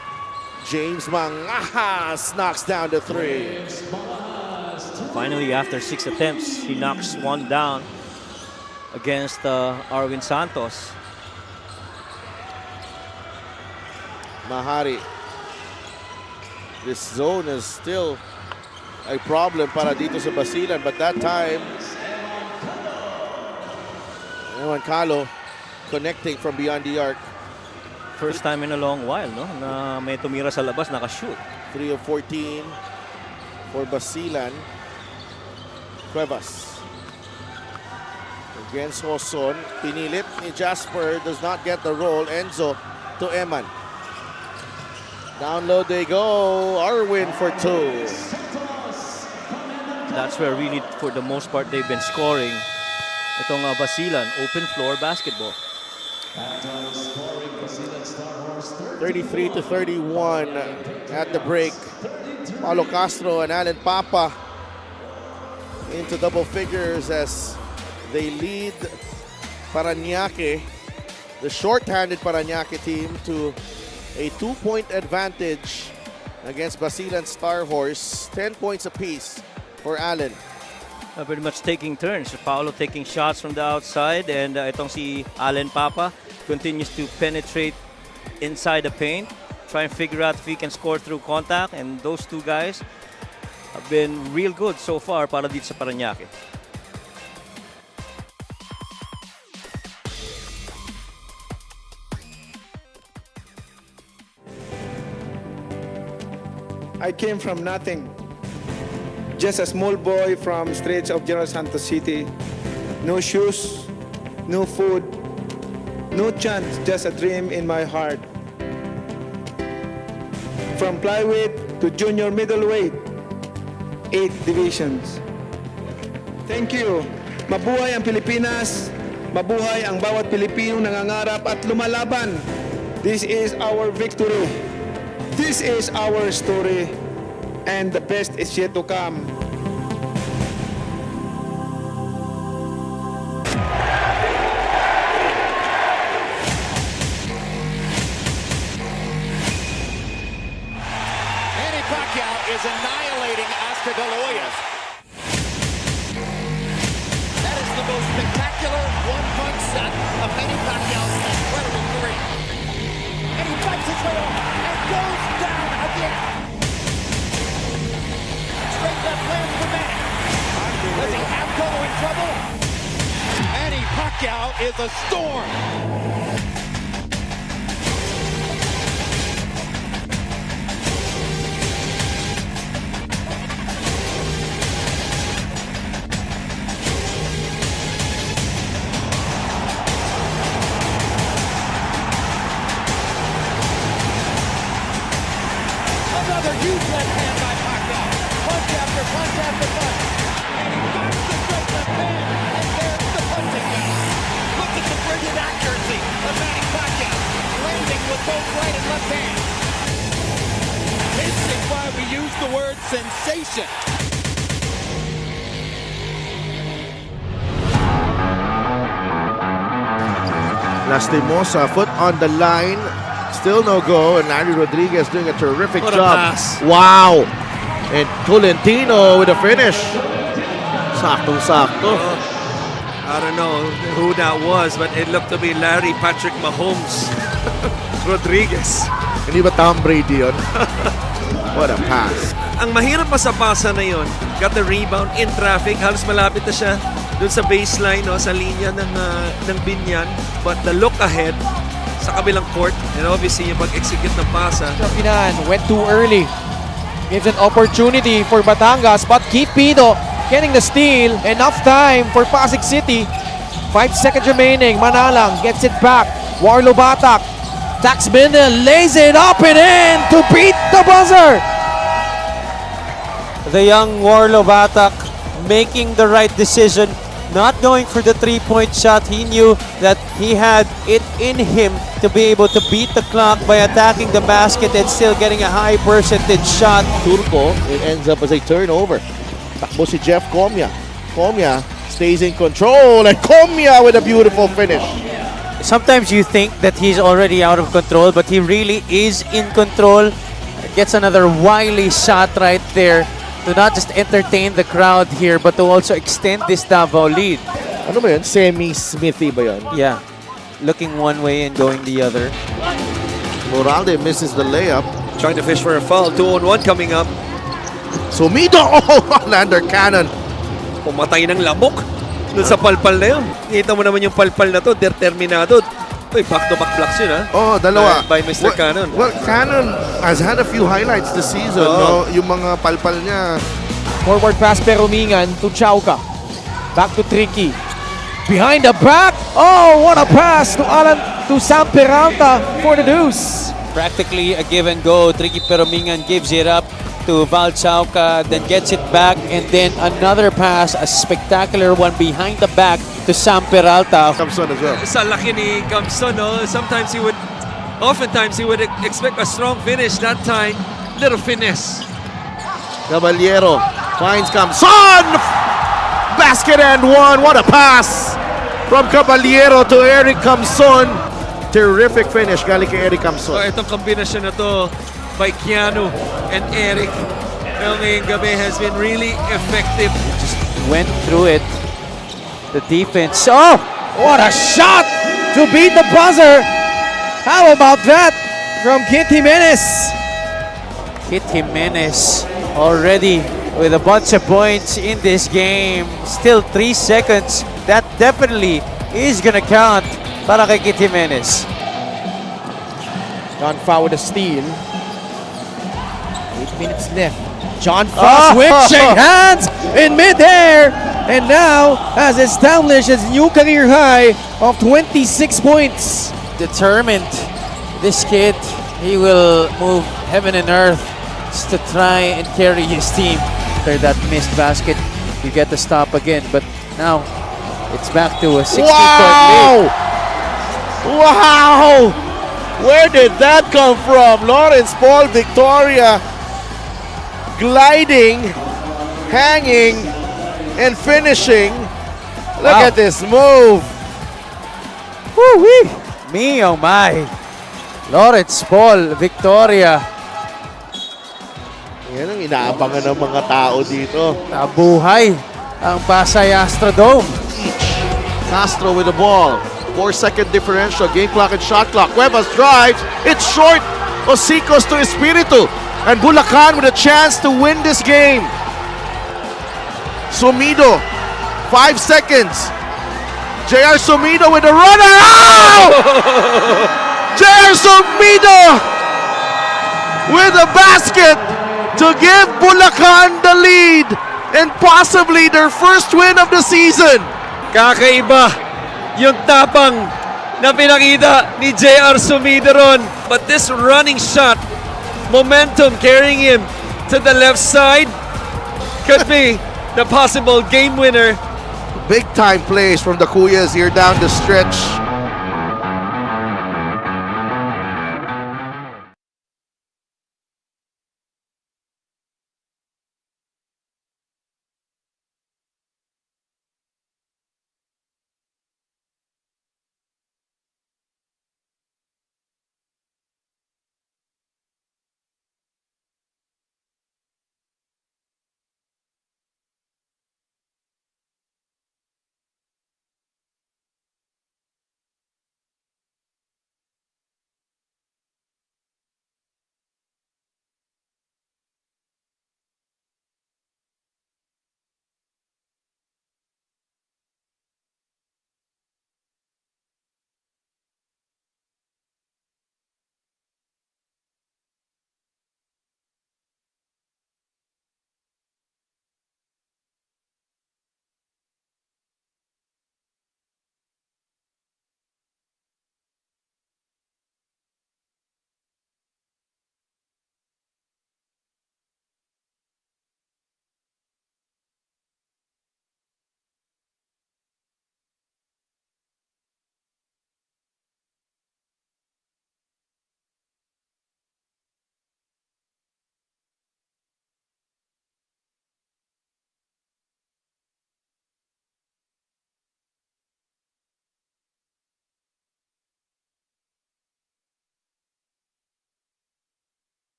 James Mangajas knocks down the 3. Finally, after 6 attempts, he knocks one down against Arwin Santos. Mahari. This zone is still a problem para dito sa Basilan, but that time, Eman Calo connecting from beyond the arc. First time in a long while, no? Na may tumira sa labas, nakashoot. 3 of 14 for Basilan. Cuevas. Against Joson. Pinilit ni Jasper. Does not get the roll. Enzo to Eman. Down low they go. Arwin for 2. That's where really, for the most part, they've been scoring. Itong Basilan, open floor basketball. 33-31 at the break. Paulo Castro and Alan Papa into double figures as they lead Parañaque, the short-handed Parañaque team, to a 2-point advantage against Basilan Star Horse. 10 points apiece for Allen. Pretty much taking turns. Paolo taking shots from the outside, and itong si Allen Papa continues to penetrate inside the paint, try and figure out if he can score through contact, and those two guys have been real good so far para dito sa Parañaque. I came from nothing. Just a small boy from streets of General Santos City. No shoes, no food, no chance, just a dream in my heart. From flyweight to junior middleweight, 8 divisions. Thank you. Mabuhay ang Pilipinas. Mabuhay ang bawat Pilipinong nangangarap at lumalaban. This is our victory. This is our story. And the best is yet to come. Manny Pacquiao is annihilating Oscar De La Hoya. That is the most spectacular one-punch set of Manny Pacquiao's incredible career. And he fights his way off and goes down again. Straight left lands for Manny. Does he have Cotto in trouble? Manny Pacquiao is a storm. Huge left hand by Pacquiao. Punch after punch after punch. And he finds the great left hand. And there's the punching down. Look at the brilliant accuracy of Manny Pacquiao. Landing with both right and left hands. This is why we use the word sensation. Lastimosa, foot on the line. Still no go, and Larry Rodriguez doing a terrific What a job. pass. Wow! And Tolentino with a finish. Saktong-sakto. I don't know who that was, but it looked to be Larry Patrick Mahomes Rodriguez. Hindi ba Tom Brady yun? What a pass. Ang mahirap pa sa pasa na yon, got the rebound in traffic, halos malapit na siya dun sa baseline, no, sa linya ng binyan. But the look ahead sa kabilang court, and obviously yung pag-execute ng pasa. Pinan went too early. Gives an opportunity for Batangas, but Keith Pido getting the steal. Enough time for Pasig City. 5 seconds remaining. Manalang gets it back. Warlo Batak. Tax Bindel lays it up and in to beat the buzzer. The young Warlo Batak making the right decision, not going for the three-point shot. He knew that he had it in him to be able to beat the clock by attacking the basket and still getting a high percentage shot. Turco, it ends up as a turnover. Takbo si Jeff Comia. Comia stays in control, and Comia with a beautiful finish. Sometimes you think that he's already out of control, but he really is in control. Gets another wily shot right there to not just entertain the crowd here, but to also extend this Davao lead. Ano ba yun? Semi-Smithy ba yun? Yeah, looking one way and going the other. Moralde misses the layup. Trying to fish for a foul, 2-on-1 coming up. Sumido! Oh, Lander Cannon. Pumatay ng lamok dun sa palpal na yun. Kita mo naman yung palpal na to, determinado. Uy, back-to-back blocks yun, ha? Oh, dalawa. By Mr. Cannon. Well, Cannon has had a few highlights this season. No? Yung mga palpal niya. Forward pass Perumingan to Chauca. Back to Tricky. Behind the back. Oh, what a pass to Sam Peralta for the deuce. Practically a give and go. Tricky Perumingan gives it up to Val Chauca, then gets it back, and then another pass, a spectacular one behind the back to Sam Peralta. Thompson as well. Sa laki ni Camson, no? Oftentimes he would expect a strong finish. That time, little finesse. Caballero finds Camson! Basket and one. What a pass from Caballero to Eric Camson. Terrific finish galing kay Eric So, Camson. itong kombinasyon na to by Keanu and Eric ngayong gabi has been really effective. Just went through it. The defense. Oh, What a shot to beat the buzzer. How about that from Kit Jimenez? Kit Jimenez already with a bunch of points in this game. Still 3 seconds. That definitely is gonna count para kay Kit Jimenez. John Fa with a steal. 8 minutes left. John Fa switching hands in midair and now has established his new career high of 26 points. Determined, this kid, he will move heaven and earth just to try and carry his team. After that missed basket, you get the stop again, but now it's back to a 60-point lead. Wow! Where did that come from? Lawrence Paul Victoria gliding, hanging, and finishing. Look Wow. at this move. Woo-wee! Me, oh my! Lawrence Paul Victoria. Yan ang inaabangan ng mga tao dito. Nabuhay ang Pasay Astrodome. Castro with the ball. 4-second differential. Game clock and shot clock. Cuevas drives. It's short. Osicos to Espiritu. And Bulacan with a chance to win this game. Sumido. 5 seconds. JR Sumido with a runner. Oh! JR Sumido with a basket to give Bulacan the lead and possibly their first win of the season. Kakaiba yung tapang na pinakita ni JR Sumido ron. But this running shot momentum carrying him to the left side. Could be the possible game winner. Big time plays from the Kuyas here down the stretch.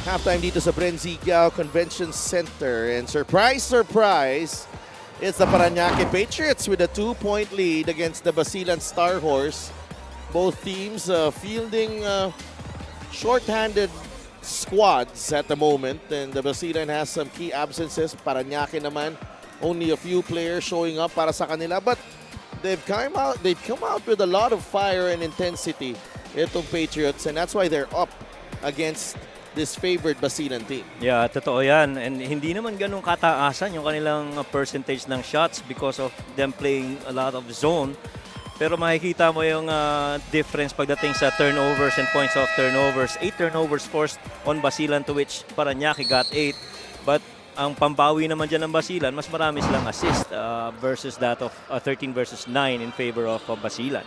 Halftime dito sa Brenzigiao Convention Center. And surprise, surprise, it's the Parañaque Patriots with a 2-point lead against the Basilan Star Horse. Both teams fielding short-handed squads at the moment. And the Basilan has some key absences. Parañaque naman, only a few players showing up para sa kanila. But they've come out with a lot of fire and intensity, itong Patriots. And that's why they're up against this favored Basilan team. Yeah, totoo yan. And hindi naman ganun kataasan yung kanilang percentage ng shots because of them playing a lot of zone. Pero makikita mo yung difference pagdating sa turnovers and points of turnovers. 8 turnovers forced on Basilan, to which Parañaque got 8. But ang pambawi naman dyan ng Basilan, mas marami silang assist versus that of 13 versus 9 in favor of Basilan.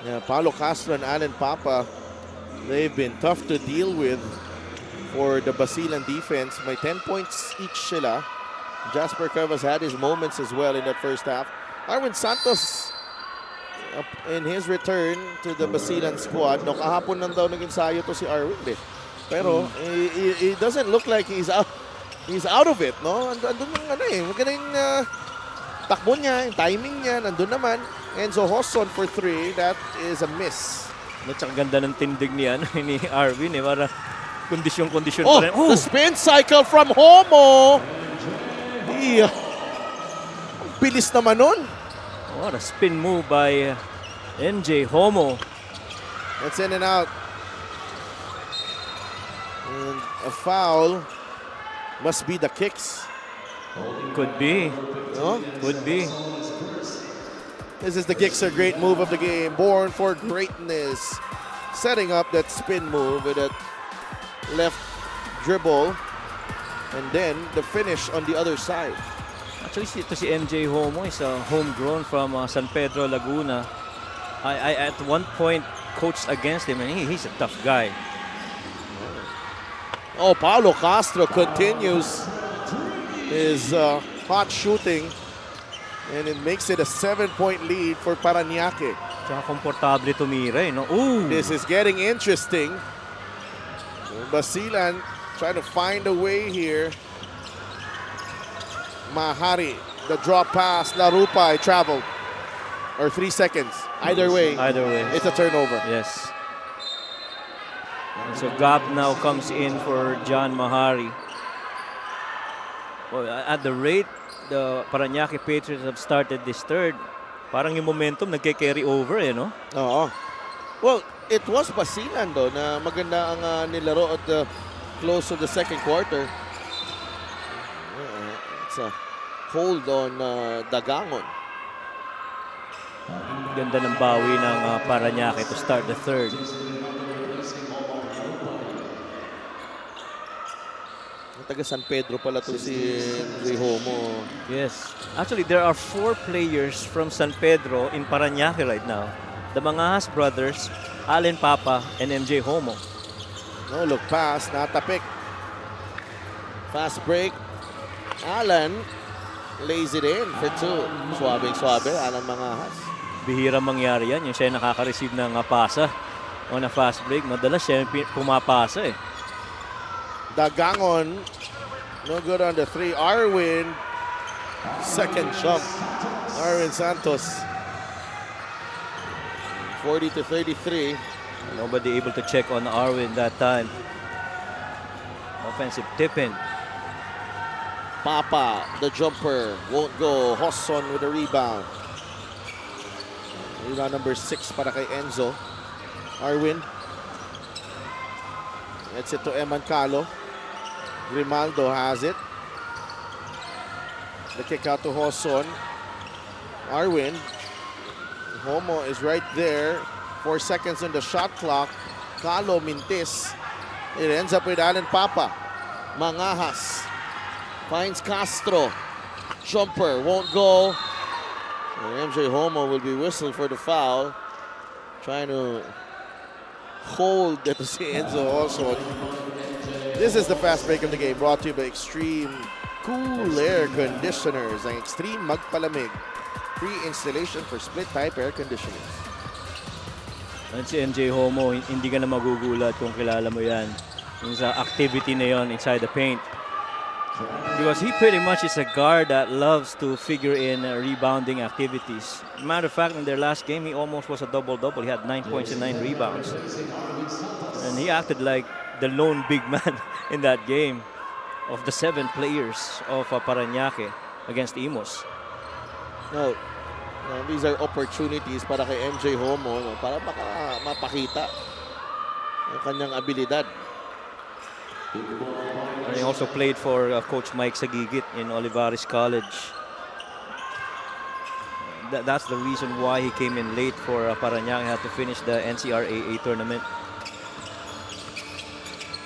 Yeah, Paulo Castro and Alan Papa, they've been tough to deal with for the Basilan defense. May 10 points each sila. Jasper Cuevas had his moments as well in that first half. Arwin Santos in his return to the Basilan squad. No, kahapon lang daw nag-ensayo to si Arwin eh. Pero it doesn't look like he's out of it, no? Andun yung magaling takbo niya, yung timing niya, nandun naman. Enzo Hosson for 3, that is a miss. At saka ganda ng tindig niyan ni Arvin eh. Para kondisyon Oh, pa rin. the spin cycle from Homo. Yeah. Bilis naman nun. What a spin move by MJ Homo. That's in and out. And a foul must be the kicks. Could be. No? Could be. This is the Gixxer great move of the game, born for greatness. Setting up that spin move with that left dribble, and then the finish on the other side. Actually, ito si MJ Homo is homegrown from San Pedro, Laguna. I at one point coached against him, and he's a tough guy. Oh, Paulo Castro continues his hot shooting, and it makes it a 7-point lead for Parañaque. Tsaka komportable tumira, eh, no? Ooh! This is getting interesting. Basilan trying to find a way here. Mahari, the drop pass, Larupay traveled. Or 3 seconds. Either way, Either way. it's a turnover. Yes. And so Gab now comes in for John Mahari. Well, at the rate the Parañaque Patriots have started this third, parang yung momentum nagke-carry over, eh, no? Oo. Well, it was Basilan though na maganda ang nilaro at the close of the second quarter. It's a hold on Dagangon. Ganda ng bawi ng Parañaque to start the third. Taga San Pedro pala to si Homo. Yes. Actually, there are 4 players from San Pedro in Parañaque right now. The Mangahas brothers, Allen Papa, and MJ Homo. No look pass, natapik. Fast break. Alan lays it in for 2. Swabing-swabe, Alan Mangahas. Bihira mangyari yan. Yung siya nakaka-receive ng pasa on a fast break. Madalas siya yung pumapasa, eh. Dagangon, no good on the 3. Arwin, second jump. Arwin Santos, 40-33. Nobody able to check on Arwin that time. Offensive tip-in. Papa, the jumper, won't go. Hosson with the rebound. Rebound number 6 para kay Enzo. Arwin. Gets it to Eman Calo. Grimaldo has it. The kick out to Hosson. Arwin. Homo is right there. 4 seconds on the shot clock. Calo mintis. It ends up with Alan Papa. Mangahas. Finds Castro. Jumper won't go. And MJ Homo will be whistled for the foul. Trying to hold that to see Enzo also. This is the fast break of the game, brought to you by Extreme Cool Air Conditioners. Ang Extreme Magpalamig. Free installation for split type air conditioners. At si MJ Homo, hindi ka na magugulat kung kilala mo yan. Yung sa activity na yon inside the paint. Because he pretty much is a guard that loves to figure in rebounding activities. Matter of fact, in their last game, he almost was a double-double. He had 9 points and 9 rebounds. And he acted like the lone big man in that game of the 7 players of Parañaque against Imos. No, these are opportunities para kay MJ Homo, no, para mapakita ang kanyang abilidad. And he also played for Coach Mike Sagigit in Olivares College. That's the reason why he came in late for Parañaque. He had to finish the NCRAA tournament.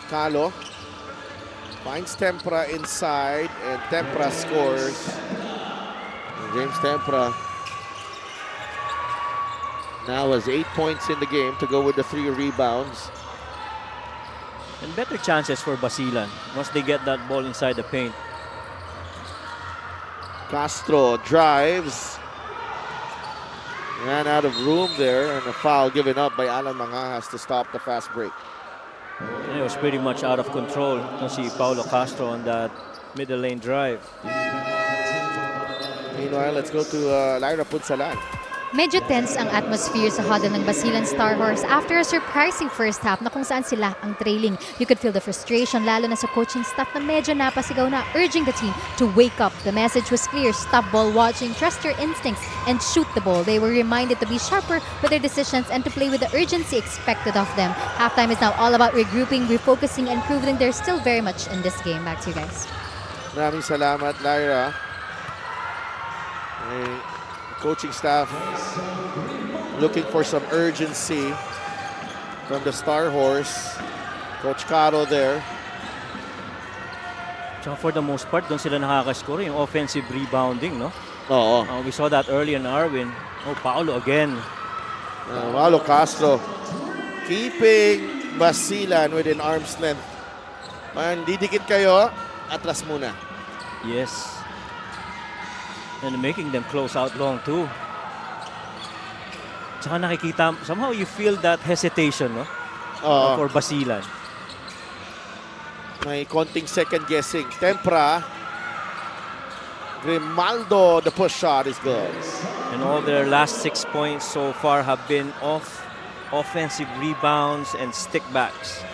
Calo finds Tempra inside, and Tempra scores. And James Tempra now has 8 points in the game to go with the 3 rebounds. And better chances for Basilan once they get that ball inside the paint. Castro drives. Ran out of room there, and a foul given up by Alan Mangahas to stop the fast break. And it was pretty much out of control. You see Paulo Castro on that middle lane drive. Meanwhile, let's go to Lyra Punsalan. Medyo tense ang atmosphere sa huddle ng Basilan Star Horse after a surprising first half na kung saan sila ang trailing. You could feel the frustration lalo na sa coaching staff na medyo napasigaw na, urging the team to wake up. The message was clear: stop ball watching, trust your instincts, and shoot the ball. They were reminded to be sharper with their decisions and to play with the urgency expected of them. Halftime is now all about regrouping, refocusing, and proving they're still very much in this game. Back to you guys. Maraming salamat, Lyra. Coaching staff looking for some urgency from the Star Horse. Coach Caro there. So for the most part, doon sila nakaka-score, yung offensive rebounding, no? Oo. We saw that earlier in Arwin. Oh, Paolo again. Paulo Castro keeping Basilan within arm's length. Didikit kayo, atras muna. Yes. And making them close out long too. Tsaka nakikita, somehow you feel that hesitation, no? For Basilan. May konting second guessing. Tempra. Grimaldo, the push shot is good. And all their last 6 points so far have been off offensive rebounds and stick backs.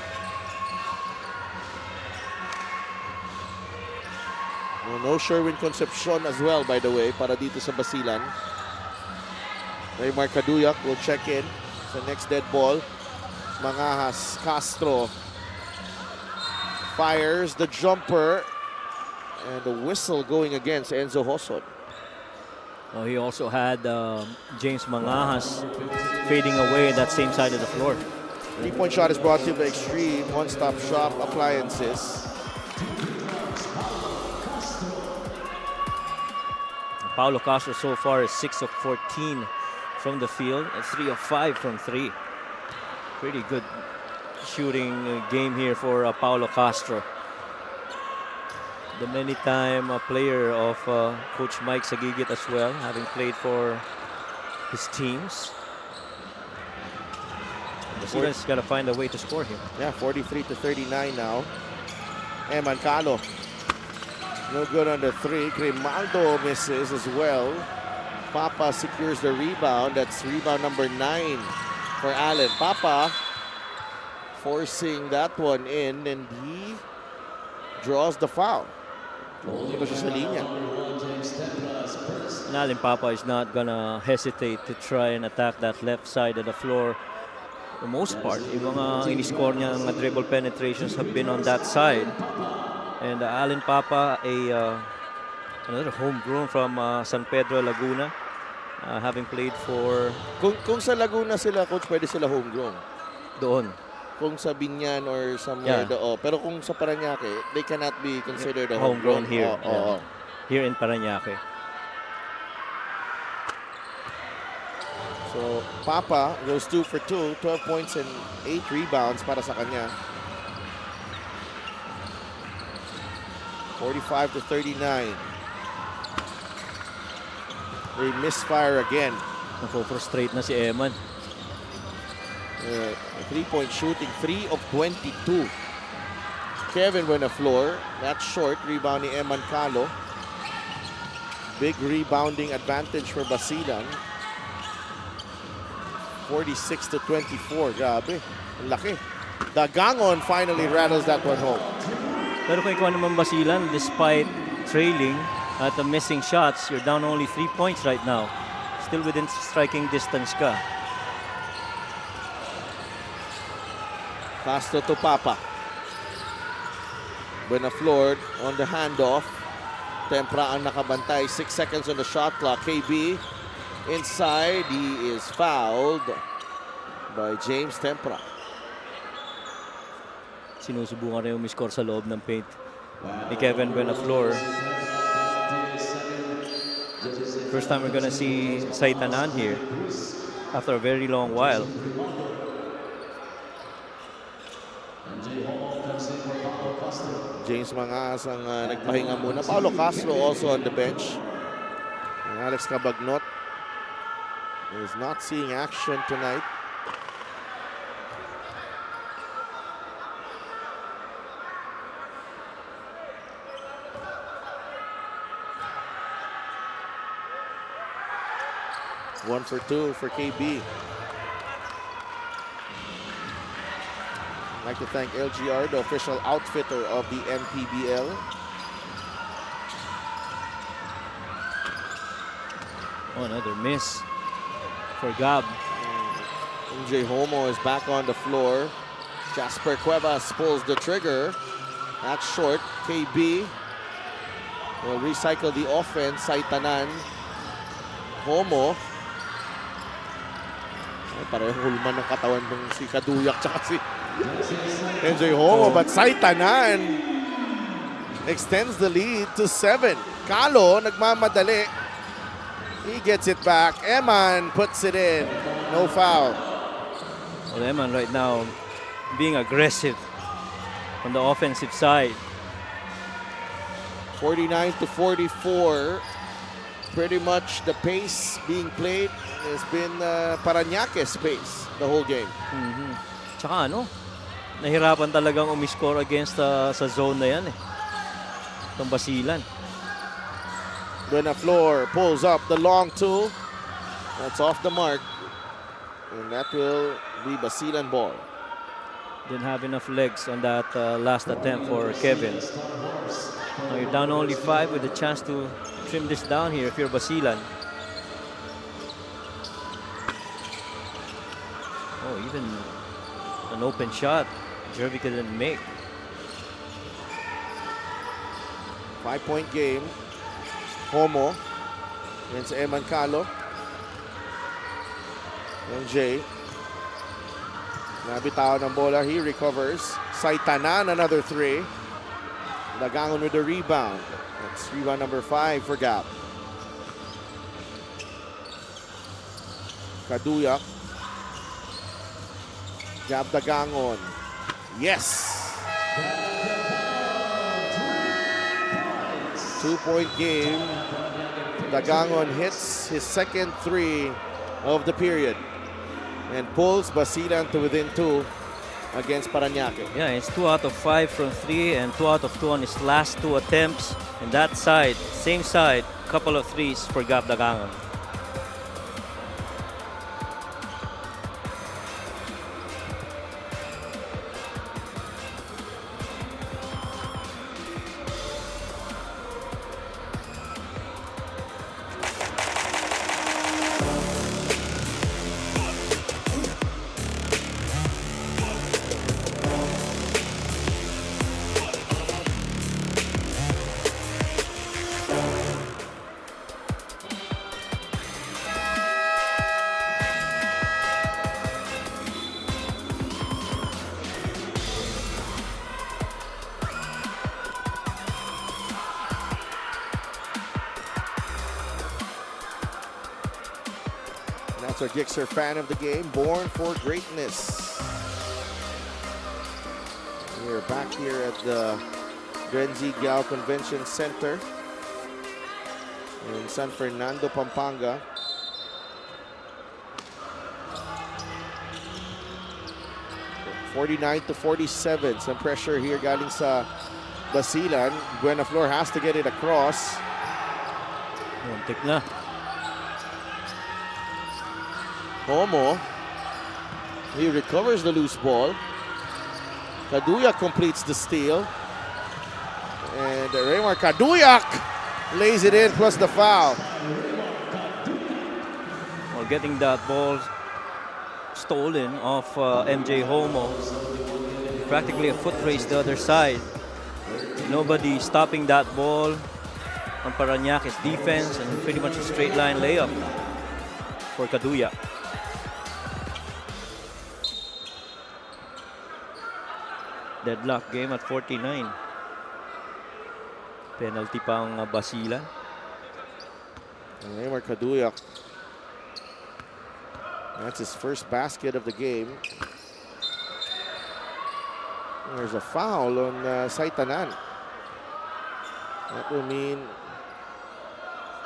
No Sherwin Concepcion as well, by the way, para dito sa Basilan. Ray Marcaduyak will check in sa next dead ball. Mangahas, Castro fires the jumper, and the whistle going against Enzo Hosod. Oh, he also had James Mangahas fading away at that same side of the floor. 3-point shot is brought to you by Extreme One-Stop Shop Appliances. Paulo Castro so far is 6 of 14 from the field and 3 of 5 from 3. Pretty good shooting game here for Paulo Castro. The many-time player of Coach Mike Sagigit as well, having played for his teams. Basilan's got to find a way to score here. Yeah, 43-39 now. Eman Calo. No good on the 3. Grimaldo misses as well. Papa secures the rebound. That's rebound number 9 for Allen. Papa forcing that one in, and he draws the foul. Ito siya sa linya. Allen Papa is not gonna hesitate to try and attack that left side of the floor. For the most part, yung mga in-score niya ng dribble penetrations have been on that side. And Allen Papa, another homegrown from San Pedro, Laguna, having played for... Kung sa Laguna sila, coach, pwede sila homegrown. Doon. Kung sa Binyan or somewhere doon. Pero kung sa Parañaque, they cannot be considered a homegrown here. Oo. Here in Parañaque. So, Papa goes 2 for 2, 12 points and 8 rebounds para sa kanya. 45-39. They misfire again. Nafo-frustrate na si Eman. 3-point shooting, 3 of 22. Kevin Buenaflor, that's short. Rebounding Eman Calo. Big rebounding advantage for Basilan. 46-24. Grabe. Ang laki. Dagangon finally rattles that one home. Pero kung ikaw naman Basilan, despite trailing at missing shots, you're down only 3 points right now. Still within striking distance ka. Castro to Papa. Buenaflor on the handoff. Tempra ang nakabantay. 6 seconds on the shot clock. KB inside. He is fouled by James Tempra. Sinusubukan rin yung score sa loob ng paint ni Kevin Buenaflor. First time we're gonna see Saitanan here after a very long while. James Mangas ang nagpahinga muna. Paulo Castro also on the bench. And Alex Cabagnot is not seeing action tonight. 1 for 2 for KB. I'd like to thank LGR, the official outfitter of the MPBL. Oh, another miss for Gab. MJ Homo is back on the floor. Jasper Cuevas pulls the trigger. That's short. KB will recycle the offense. Saitanan. Homo. Ay, parehong hulman ng katawan ng si Kaduyak tsaka si MJ Homo. But Saitanan extends the lead to 7. Kalo nagmamadali. He gets it back. Eman puts it in. No foul. Well, Eman right now being aggressive on the offensive side. 49 to 44. Pretty much the pace being played has been Parañaque's pace the whole game. Tsaka ano, nahirapan talagang umiscore against sa zone na yan eh. Itong Basilan. Buenaflor pulls up the long two. That's off the mark. And that will be Basilan ball. Didn't have enough legs on that last attempt for Kevin. Now you're down only 5 with a chance to trim this down here if you're Basilan. Oh, even an open shot, Jervy couldn't make. 5-point game. Homo against Eman Calo. MJ. Nabitawan ng bola. He recovers. Saitanan, another 3. Dagangon with the rebound. That's rebound number 5 for Gab. Kaduyak. Gab Dagangon. Yes! 2-point game. Dagangon hits his second 3 of the period and pulls Basilan to within 2 against Parañaque. Yeah, it's 2 out of 5 from 3 and 2 out of 2 on his last 2 attempts. And that side, same side, couple of 3s for Gab Dagangon. That's our Gixxer fan of the game, born for greatness. We're back here at the Renzi Giao Convention Center in San Fernando, Pampanga. (49 to 47). Some pressure here galing sa Basilan. Buenaflor has to get it across. Muntik na. Homo, he recovers the loose ball. Kaduyak completes the steal. And Raymar Kaduyak lays it in plus the foul. Well, getting that ball stolen off MJ Homo. Practically a foot race the other side. Nobody stopping that ball on Parañaque's defense, and pretty much a straight line layup for Kaduyak. Deadlock game at 49. Penalty pang Basilan. Raymar Kaduyak. That's his first basket of the game. There's a foul on Saitanan. That will mean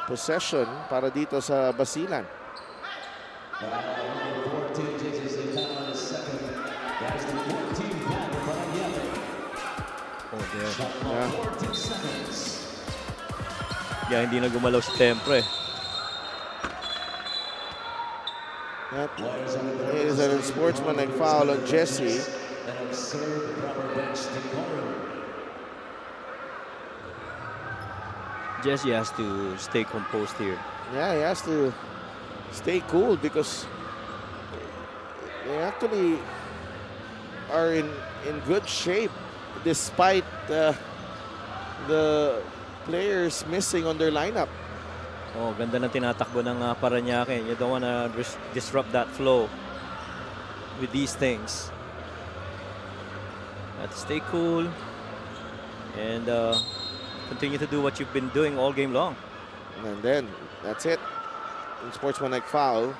possession para dito sa Basilan. Oh, there. Yeah. Yeah, hindi na gumalaw si Tempre. That is a sportsmanlike foul on Jesse. Jesse has to stay composed here. Yeah, he has to stay cool because they actually are in good shape despite the players missing on their lineup. Oh, ganda ng tinatakbo ng Parañaque. You don't want to disrupt that flow with these things. Have to stay cool and continue to do what you've been doing all game long. And then, that's it. Sportsmanlike foul.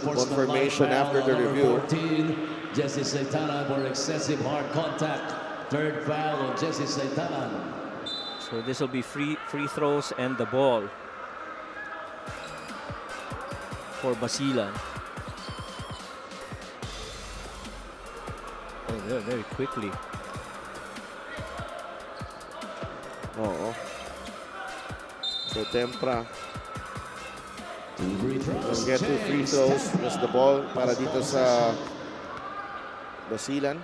Confirmation after the review. 14, Jesse Saitanan for excessive hard contact. Third foul on Jesse Saitanan. So this will be free throws and the ball for Basilan. Oh, very quickly. Oo. So Tempra will get 2 free throws. Just the ball para dito sa Basilan.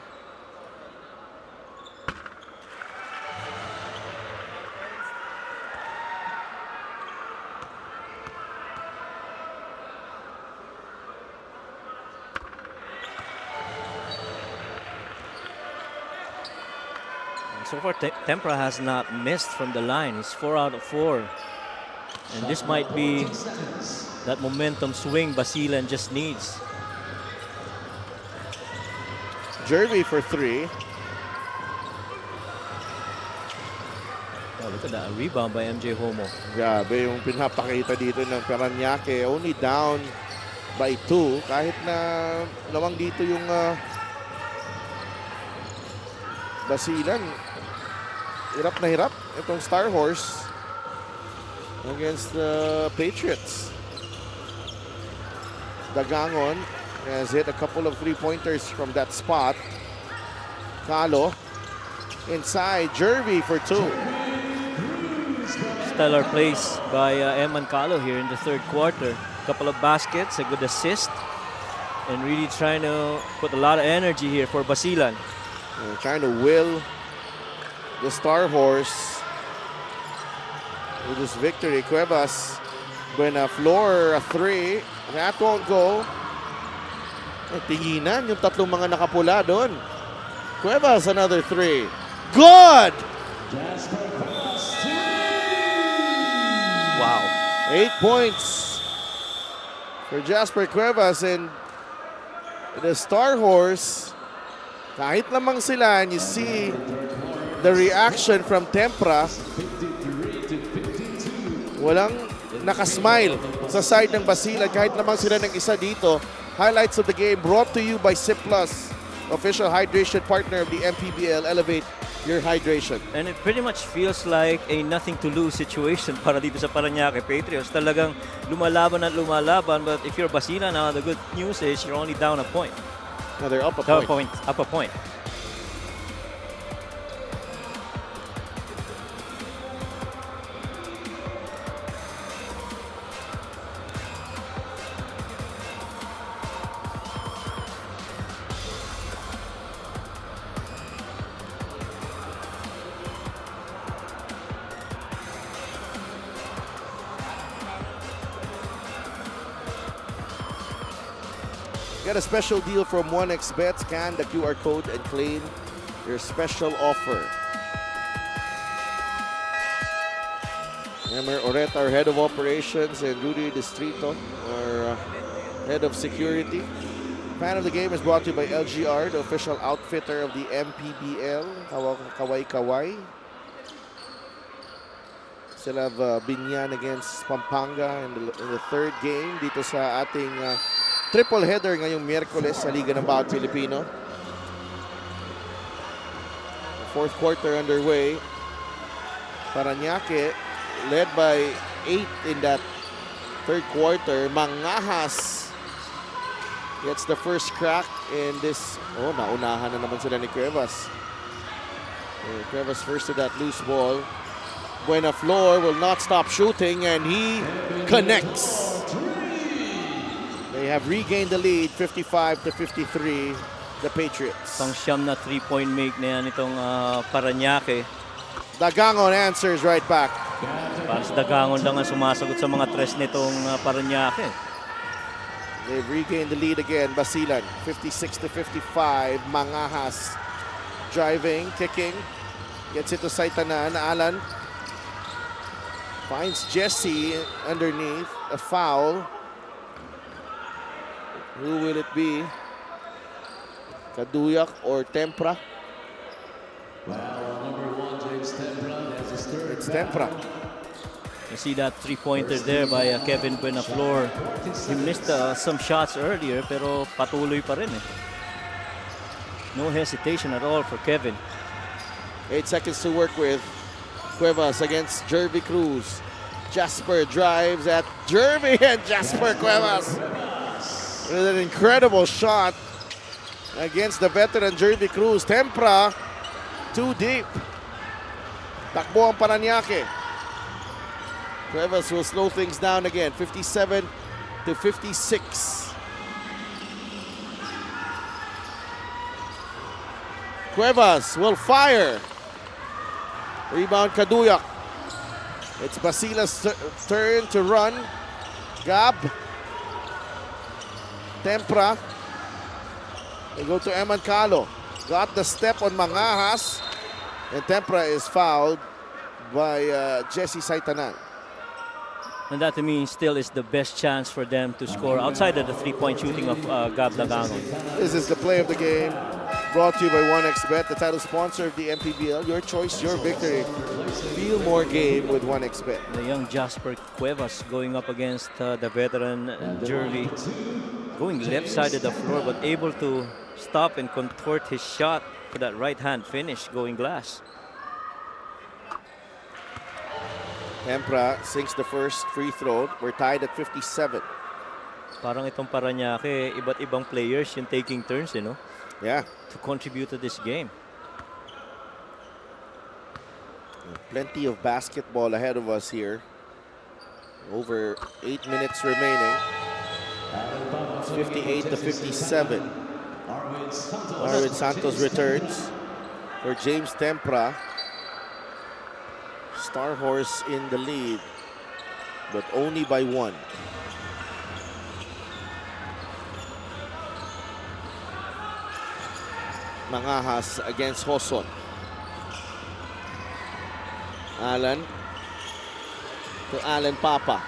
So far, Tempra has not missed from the line. He's 4 out of 4. And this might be that momentum swing Basilan just needs. Jervy for 3. Oh, look at that. A rebound by MJ Homo. Grabe yung pinapakita dito ng Parañaque. Only down by 2. Kahit na lamang dito yung Basilan. Hirap na hirap itong Star Horse against the Patriots. Dagangon has hit a couple of 3-pointers from that spot. Calo inside. Jervy for 2. Stellar plays by Eman Calo here in the third quarter. Couple of baskets, a good assist, and really trying to put a lot of energy here for Basilan. Trying to will the Star Horse with this victory. Cuevas, Buena Flor, a 3. That won't go. Tinginan yung tatlong mga nakapula doon. Cuevas, another 3. Good! Wow. 8 points for Jasper Cuevas, and the Star Horse, kahit lamang sila, and you see the reaction from Tempra. Walang nakasmile sa side ng Basilan kahit lamang sila ng isa dito. Highlights of the game brought to you by Sip Plus, official hydration partner of the MPBL. Elevate your hydration. And it pretty much feels like a nothing to lose situation para dito sa Parañaque Patriots. Talagang lumalaban at lumalaban, but if you're Basilan now, the good news is you're only down a point. No, they're up a point. Up a point. Get a special deal from 1xBet. Scan the QR code and claim your special offer. Emer Oreta, our head of operations, and Rudy Distrito, our head of security. Fan of the game is brought to you by LGR, the official outfitter of the MPBL. Kaway. Still have Binyan against Pampanga in the third game dito sa ating triple header ngayong Miyerkules sa Liga ng Bawat Pilipino. The fourth quarter underway. Parañaque led by 8 in that third quarter. Mangahas gets the first crack in this. Oh, naunahan na naman sila ni Cuevas. Cuevas first to that loose ball. Buena Flor will not stop shooting, and he connects. They have regained the lead, 55-53, the Patriots. Pang siyam na 3-point make na yan itong Parañaque. Dagangon answers right back. Para sa Dagangon lang ang sumasagot sa mga tres nitong Parañaque. They've regained the lead again. Basilan, 56-55. Mangahas driving, kicking. Gets it to Saitanan. Alan finds Jesse underneath. A foul. Who will it be? Kaduyak or Tempra? It's Tempra. You see that three-pointer there by Kevin Buenaflor. He missed some shots earlier pero patuloy pa rin eh. No hesitation at all for Kevin. 8 seconds to work with. Cuevas against Jervy Cruz. Jasper drives at Jervy and Jasper Cuevas with an incredible shot against the veteran Jervy Cruz. Tempra, too deep. Takbo ang Parañaque. Cuevas will slow things down again, 57-56. Cuevas will fire. Rebound Kaduyak. It's Basila's turn to run. Gab. Tempra. They go to Eman Calo. Got the step on Mangahas. And Tempra is fouled by Jesse Saitanan. And that to me still is the best chance for them to score outside of the three-point shooting of Gab Dagangon. This is the play of the game. Brought to you by 1xBet, the title sponsor of the MPBL. Your choice, your victory. Feel more game with 1xBet. The young Jasper Cuevas going up against the veteran Jervy. Going left side of the floor but able to stop and contort his shot for that right-hand finish going glass. Tempra sinks the first free throw. We're tied at 57. Parang itong Parañaque, iba't ibang players yung taking turns, you know, Yeah. to contribute to this game. Plenty of basketball ahead of us here. Over 8 minutes remaining. It's 58-57. Arvin Santos returns for James Tempra. Star Horse in the lead, but only by 1. Mangahas against Hoson. Allen to Allen Papa.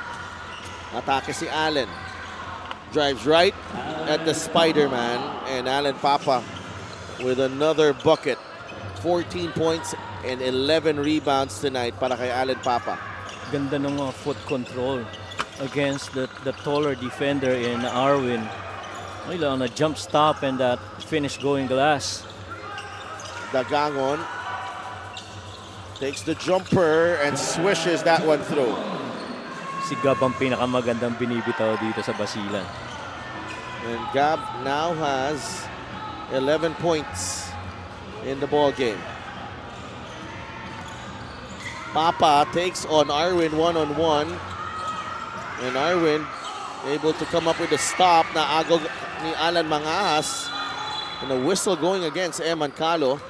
Atake si Allen. Drives right at the Spider-Man, and Allen Papa with another bucket. 14 points and 11 rebounds tonight para kay Allen Papa. Ganda ng foot control against the taller defender in Arvin. On a jump stop and that finish going glass. Dagangon takes the jumper and swishes that one through. Si Gab ang pinakamagandang binibitaw dito sa Basilan. And Gab now has 11 points in the ball game. Papa takes on Arvin one-on-one. And Arvin able to come up with a stop na agog ni Alan Mangahas. And a whistle going against Eman Calo.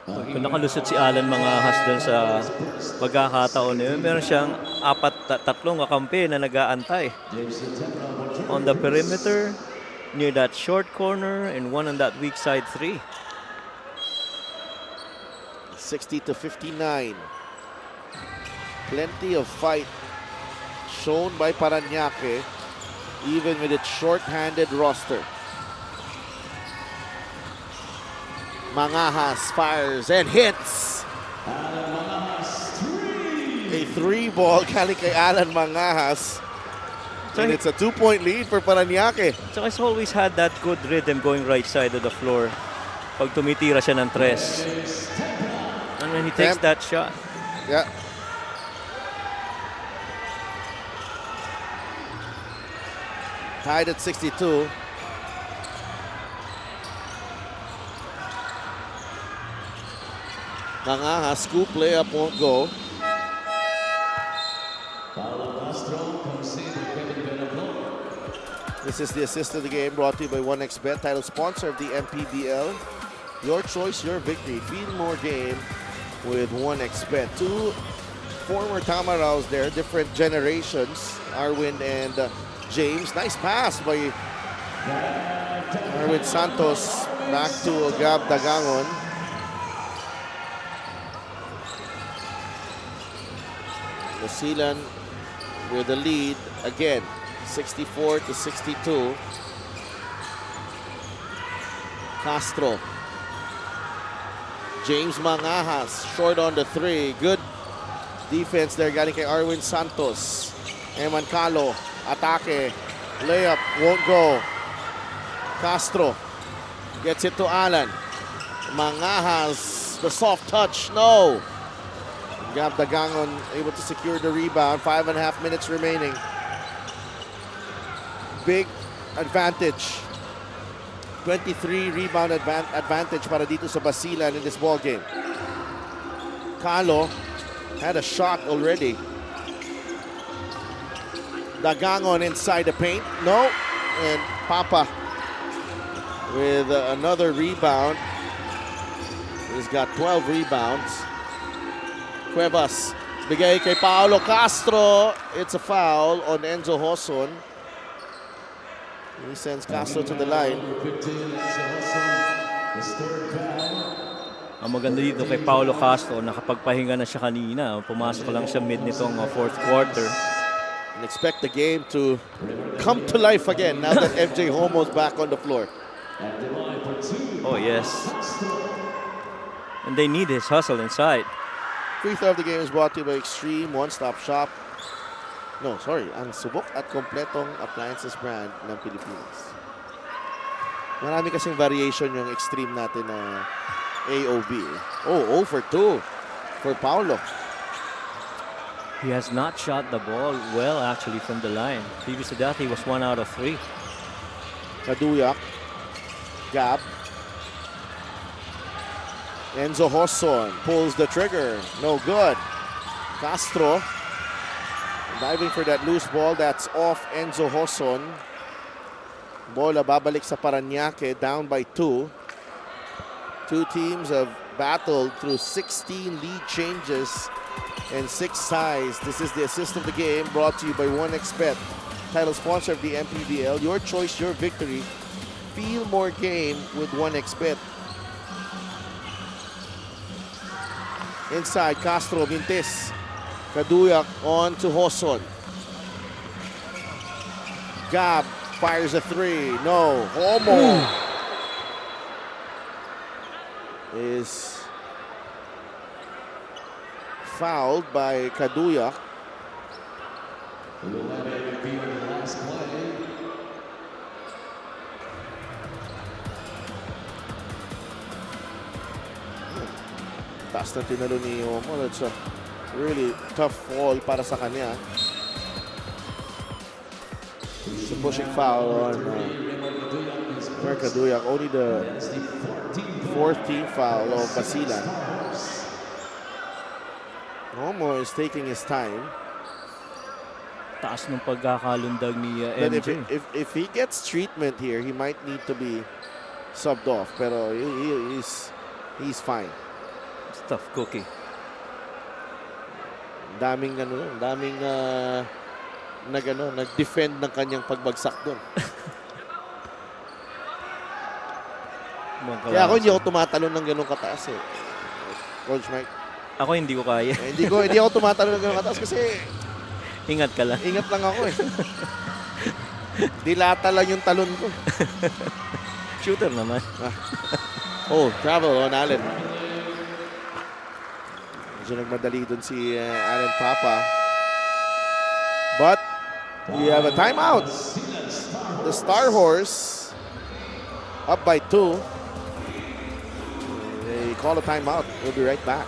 Kung nakalusot si Alan Mangahas dun sa pagkakataon na yun, meron siyang tatlong kakampi na nag-aantay. On the perimeter, near that short corner, and one on that weak side 3. 60-59. Plenty of fight shown by Parañaque, even with its short-handed roster. Mangahas fires and hits. A 3-ball galing kay Alan Mangahas. And it's a 2-point lead for Parañaque. So he's always had that good rhythm going right side of the floor pag tumitira siya ng tres. And when he takes that shot. Yeah. Tied at 62. Mangahas scoop layup won't go. This is the assist of the game brought to you by 1xBet, title sponsor of the MPBL. Your choice, your victory. Feel more game with 1xBet. Two former Tamaraos there, different generations, Arwin and James. Nice pass by Arwin Santos back to Gab Dagangon. Basilan with the lead again, 64-62. Castro. James Mangahas, short on the three. Good defense there galing kay Arwin Santos. Eman Calo, atake. Layup, won't go. Castro gets it to Alan. Mangahas, the soft touch, no. Gab Dagangon able to secure the rebound. 5.5 minutes remaining. Big advantage. 23 rebound advantage para dito sa Basilan in this ball game. Calo had a shot already. Dagangon inside the paint. No. And Papa with another rebound. He's got 12 rebounds. Cuevas, bigay kay Paolo Castro. It's a foul on Enzo Hoson. He sends Castro to the line. Ang maganda dito kay Paulo Castro, nakapagpahinga na siya kanina. Pumasok lang siya mid nitong fourth quarter. And expect the game to come to life again now that FJ Homo's back on the floor. Oh, yes. And they need his hustle inside. Free throw of the game is brought to you by Extreme One-Stop Shop. No, sorry. Ang subok at kompletong appliances brand ng Pilipinas. Marami kasing variation yung Extreme natin na AOB. Oh, 0 for 2 for Paulo. He has not shot the ball well actually from the line. Previous to that, he was 1 out of 3. Kaduyak. Gab. Enzo Hoson pulls the trigger. No good. Castro diving for that loose ball. That's off Enzo Hoson. Bola babalik sa Parañaque, down by 2. Two teams have battled through 16 lead changes and 6 ties. This is the assist of the game brought to you by 1xBet, title sponsor of the MPBL. Your choice, your victory. Feel more game with 1xBet. Inside, Castro, Vintes. Kaduyak on to Hoson. Gab fires a 3. No. Homo is fouled by Kaduyak. Taas na tinalo ni Homo. That's a really tough fall para sa kanya. It's a pushing foul on Kaduyak. Only the 4th team foul of Basilan. Homo is taking his time. Taas ng pagkakalundag ni But MJ. if he gets treatment here, he might need to be subbed off. Pero he's fine. It's a tough cookie. Daming nag-defend ng kanyang pagbagsak doon. Kaya ako hindi ako tumatalon ng ganun kataas eh. Coach Mike. Ako hindi ko kaya. Hindi ako tumatalon ng ganun kataas kasi Ingat ka lang. ingat lang ako eh. Dilata lang yung talon ko. Shooter naman. Oh, travel on Allen. Medyo nagmadali dun si Allen Papa. But we have a timeout. The Star Horse up by 2. They call a timeout. We'll be right back.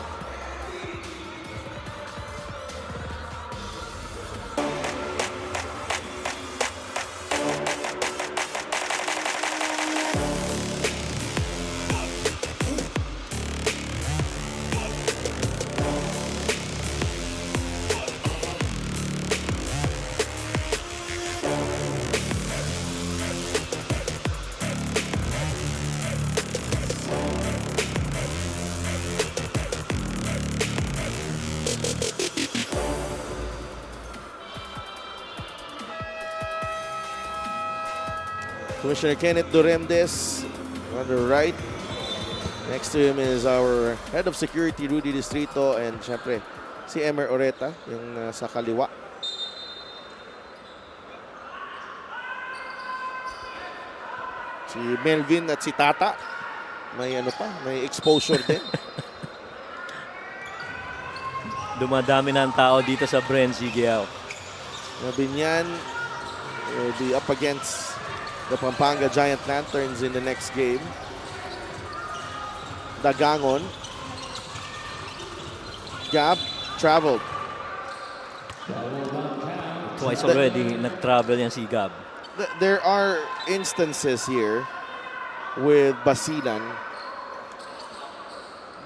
Commissioner Kenneth Duremdes on the right. Next to him is our Head of Security, Rudy Distrito, and syempre si Emer Oreta, yung sa kaliwa. Si Melvin at si Tata, may may exposure din. Dumadami na ang tao dito sa Brenzy Giao. Mabinyan will be up against the Pampanga Giant Lanterns in the next game. Dagangon. Gab traveled. Twice already nag-travel yan si Gab. There are instances here with Basilan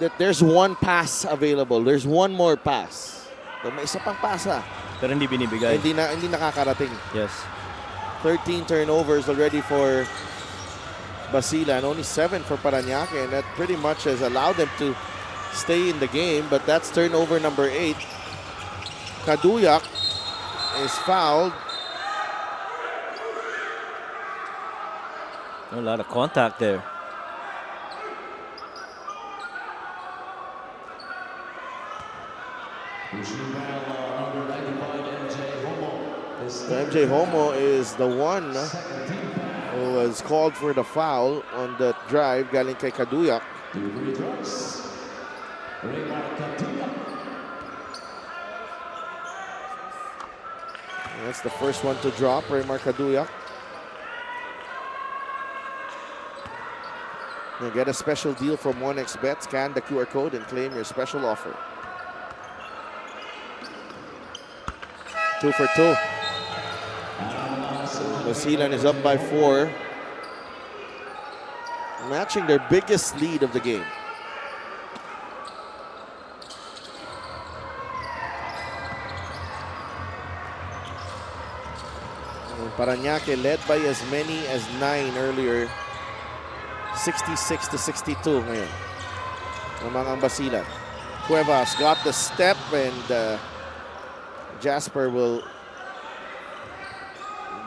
that there's one pass available. There's one more pass. May isa pang pasa. Pero hindi binibigay. Hindi nakakarating. Yes. 13 turnovers already for Basilan, only 7 for Parañaque, and that pretty much has allowed them to stay in the game, but that's turnover number 8. Kaduyak is fouled. A lot of contact there. MJ Homo is the one who was called for the foul on the drive galing kay Kaduyak. That's the first one to drop, Raymar Kaduyak. You get a special deal from 1xBet. Scan the QR code and claim your special offer. 2 for 2. Basilan is up by 4, matching their biggest lead of the game. And Parañaque led by as many as 9 earlier, 66-62 ngayon. Ang Basilan. Cuevas got the step, and Jasper will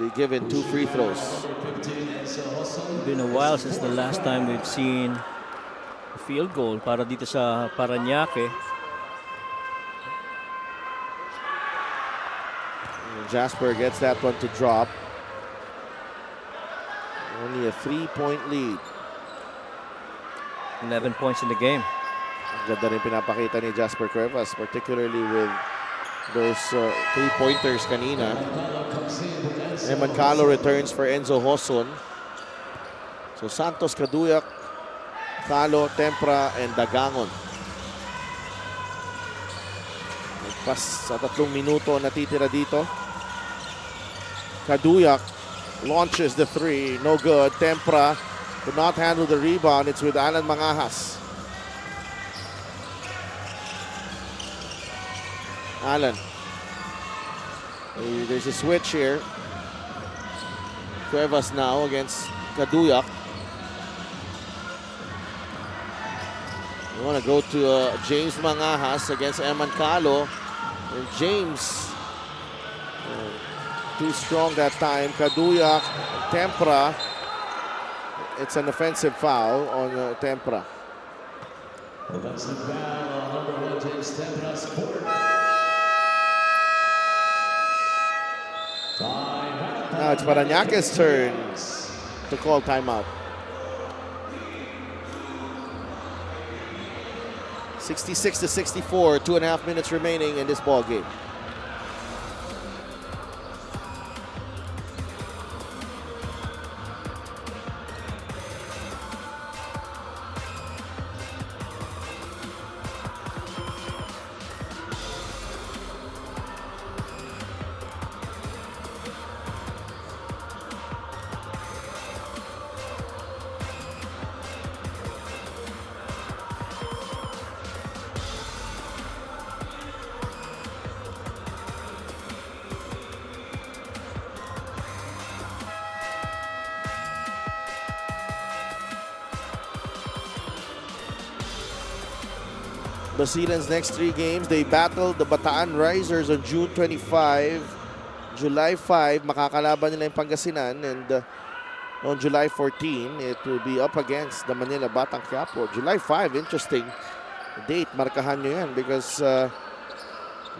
be given 2 free throws. It's been a while since the last time we've seen a field goal para dito sa Parañaque. Jasper gets that one to drop. Only a 3-point lead. 11 points in the game. Ganda rin pinapakita ni Jasper Cuevas, particularly with those 3-pointers kanina. Eman Calo returns for Enzo Hoson. So Santos, Kaduyak, Calo, Tempra, and Dagangon. Pas sa 3 minuto natitira dito. Kaduyak launches the 3, no good. Tempra could not handle the rebound. It's with Alan Mangahas. Alan. There's a switch here. Cuevas now against Kaduyak. We want to go to James Mangahas against Eman Calo. And James, too strong that time. Kaduyak, Tempra. It's an offensive foul on Tempra. Offensive foul on number 1, James Tempra's fourth. Now it's Parañaque's turn to call timeout. 66-64, 2.5 minutes remaining in this ball game. Basilan's next 3 games, they battled the Bataan Risers on June 25. July 5, makakalaban nila yung Pangasinan, and on July 14. It will be up against the Manila Batang Quiapo. July 5, interesting date. Markahan nyo yan because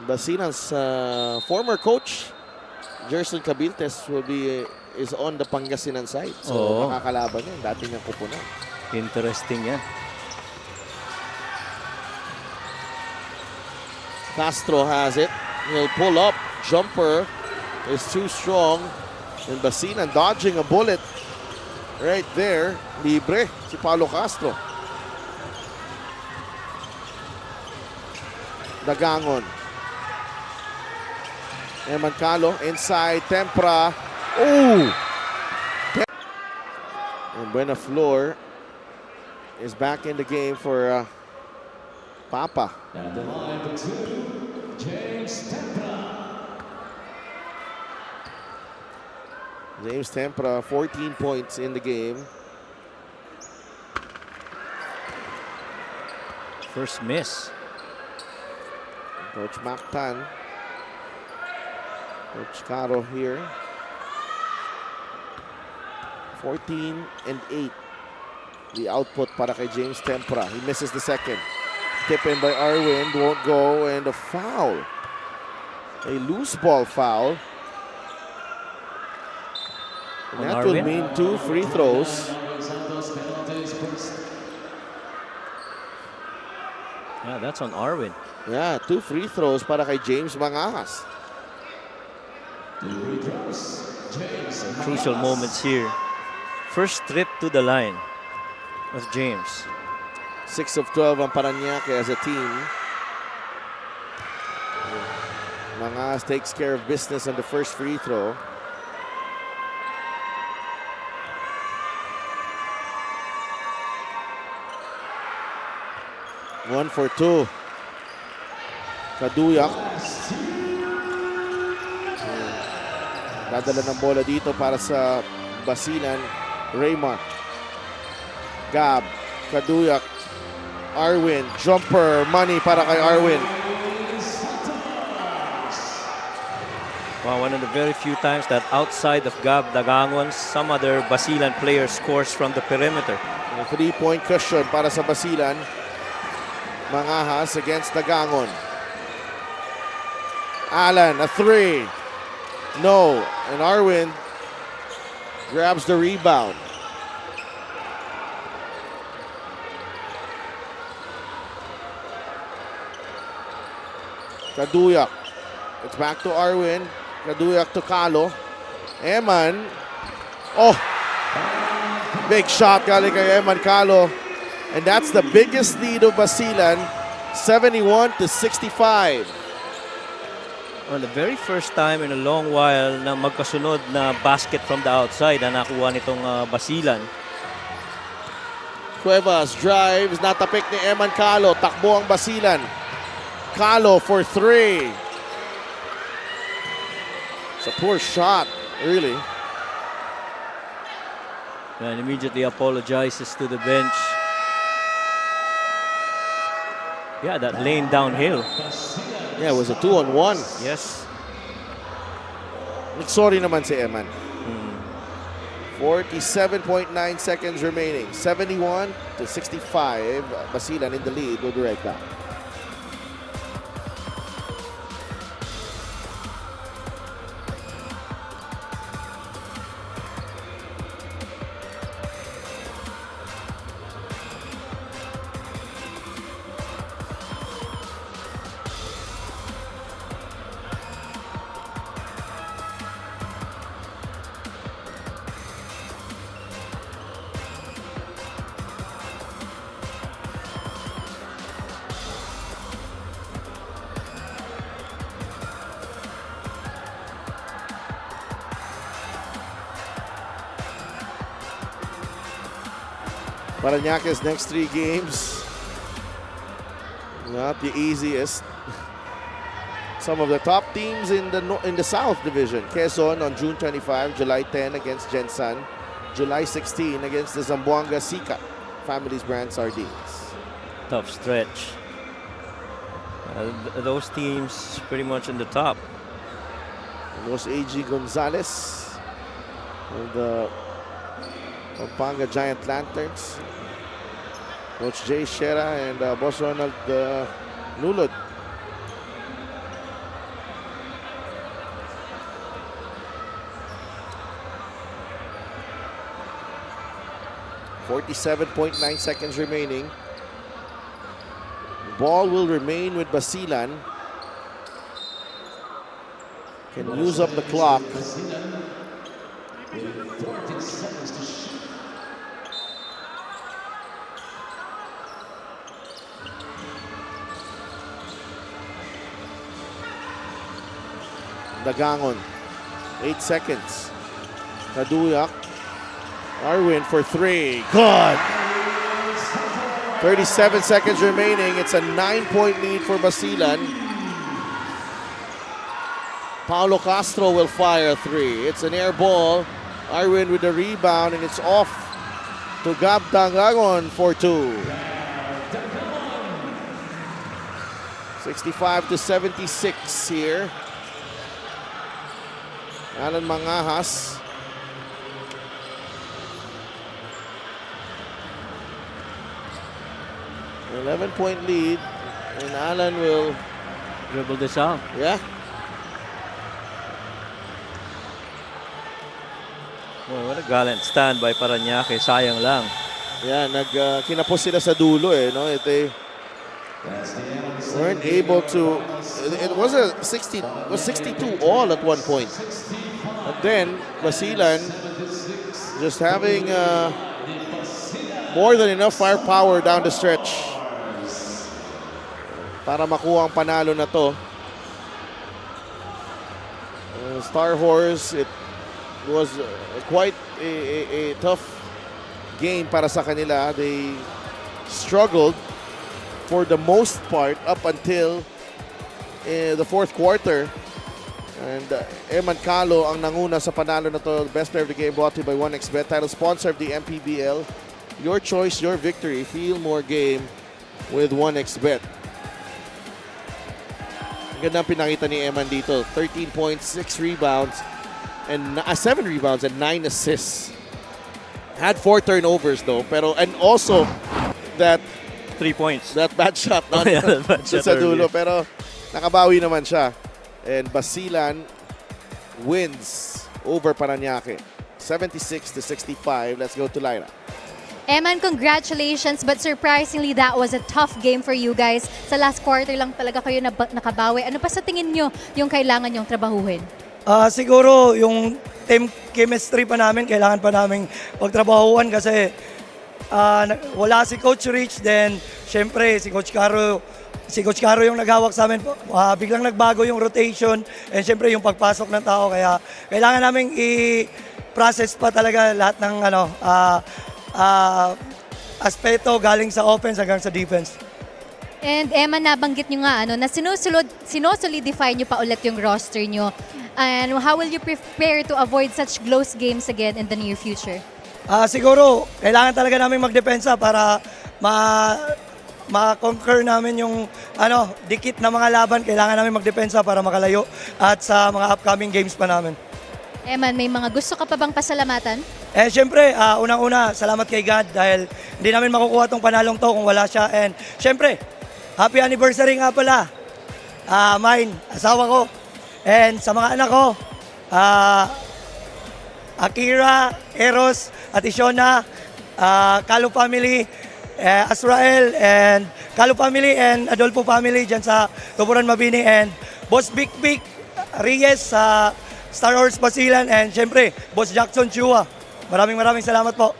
Basilan's former coach, Gerson Cabiltes, is on the Pangasinan side. So makakalaban yun. Dati niyang kupunan. Interesting yan. Castro has it. He'll pull up. Jumper is too strong. And Basilan dodging a bullet right there. Libre si Paulo Castro. Dagangon. Emancalo inside. Tempra. Oh! And Buena Flor is back in the game for Papa. And the line for two, James Tempra. James Tempra, 14 points in the game. First miss. Coach Mactan. Coach Caro here. 14 and 8. The output para kay James Tempra. He misses the second. Tip in by Arwind, won't go, and a foul. A loose ball foul. And that will mean 2 free throws. Yeah, that's on Arwin. Yeah, 2 free throws para kay James Mangas. Crucial moments here. First trip to the line of James. 6 of 12 ang Parañaque as a team. Mangas takes care of business on the first free throw. One for 2. Kaduyak. Dadala ng bola dito para sa Basilan. Raymar. Gab. Kaduyak. Arwin. Jumper. Money para kay Arwin. Wow, one of the very few times that outside of Gab Dagangon, some other Basilan player scores from the perimeter. A 3-point cushion para sa Basilan. Mangahas against Dagangon. Alan, a 3. No. And Arwin grabs the rebound. Kaduyak. It's back to Arwin. Kaduyak to Calo. Eman. Oh! Big shot galing kay Eman Calo. And that's the biggest lead of Basilan. 71-65. Well, the very first time in a long while na magkasunod na basket from the outside na nakuha nitong Basilan. Cuevas drives. Natapik ni Eman Calo. Takbo ang Basilan. Calo for 3. It's a poor shot, really. And immediately apologizes to the bench. Yeah, that lane downhill. Yeah, it was a 2-on-1. Yes. Sorry naman si Eman. 47.9 seconds remaining. 71-65. Basilan in the lead. We'll be right back. Parañaque's next 3 games, not the easiest. Some of the top teams in the South Division. Quezon on June 25, July 10 against Gensan, July 16 against the Zamboanga Sika Families Brand Sardines. Tough stretch. Those teams pretty much in the top. And was A.G. Gonzalez, and the Pampanga Giant Lanterns. Coach Jay Shera and Boss Ronald Lulod. .9 seconds remaining. Ball will remain with Basilan. Can use up the clock. Dagangon, 8 seconds. Kaduyak. Arwin for 3. Good! 37 seconds remaining. It's a 9-point lead for Basilan. Paulo Castro will fire 3. It's an air ball. Arwin with the rebound, and it's off to Gab Dagangon for 2. 65-76 here. Alan Mangahas. An 11-point lead, and Alan will Dribble this out. yeah. Boy, what a gallant stand by Parañaque. Sayang lang. Yeah, kinapos sila sa dulo eh, no? They weren't able to. It was a 62 all at one point. But then Basilan just having more than enough firepower down the stretch para makuha ang panalo na to. Star Horse, it was quite a tough game para sa kanila. They struggled for the most part up until the fourth quarter. And Eman Calo ang nanguna sa panalo na to. Best player of the game brought to you by 1xBet. Title sponsor of the MPBL. Your choice, your victory. Feel more game with 1xBet. Ganda ang pinakita ni Eman dito. 13 points, 6 rebounds, and 7 rebounds and 9 assists. Had 4 turnovers though, and also that 3 points. that bad shot Oh, yeah, that bad shot sa dulo, earlier. pero nakabawi naman siya. And Basilan wins over Parañaque 76-65. Let's go to Lyra. Eman, congratulations, but surprisingly, that was a tough game for you guys. Sa last quarter lang talaga kayo nakabawi. Ano pa sa tingin nyo yung kailangan nyong trabahuhin? Siguro yung team chemistry pa namin, kailangan pa namin pagtrabahuan kasi wala si Coach Rich, then syempre si Coach Caro yung naghawak sa amin. Biglang nagbago yung rotation and syempre yung pagpasok ng tao, kaya kailangan namin i-process pa talaga lahat ng aspeto galing sa offense hanggang sa defense. And Emma, nabanggit nyo nga na sinosolidify nyo pa ulit yung roster nyo. And how will you prepare to avoid such close games again in the near future? Siguro, kailangan talaga namin magdepensa para ma-conquer namin yung dikit na mga laban. Kailangan namin magdepensa para makalayo at sa mga upcoming games pa namin. Eman, may mga gusto ka pa bang pasalamatan? Siyempre, unang-una, salamat kay God dahil hindi namin makukuha tong panalong to kung wala siya. And siyempre, happy anniversary nga pala. Mine, asawa ko. And sa mga anak ko, Akira, Eros, at Ishona, Kalo family, Azrael, and Kalo family, and Adolfo family dyan sa Tuburan Mabini, and Boss Big Reyes sa Star Horse Basilan, and syempre, Boss Jackson Chua. Maraming salamat po.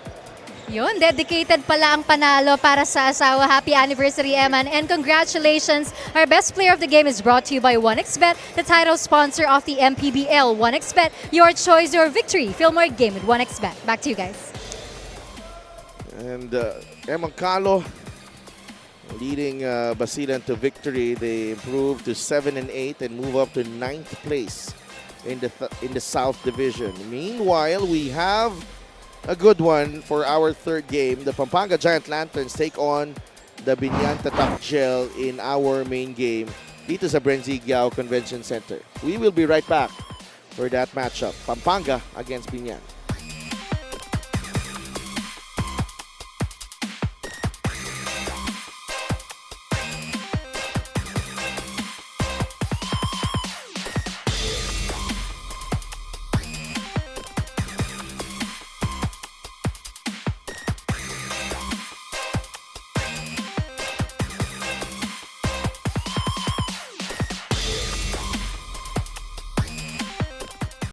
Yun, dedicated pala ang panalo para sa asawa. Happy anniversary, Eman. And congratulations. Our best player of the game is brought to you by 1xBet, the title sponsor of the MPBL. 1xBet, your choice, your victory. Feel more game with 1xBet. Back to you guys. And Eman Calo leading Basilan to victory. They improve to 7-8 and move up to 9th place in the South Division. Meanwhile, we have a good one for our third game. The Pampanga Giant Lanterns take on the Binyan Tatak Gel in our main game dito sa Brenzigiao Convention Center. We will be right back for that matchup. Pampanga against Binyan.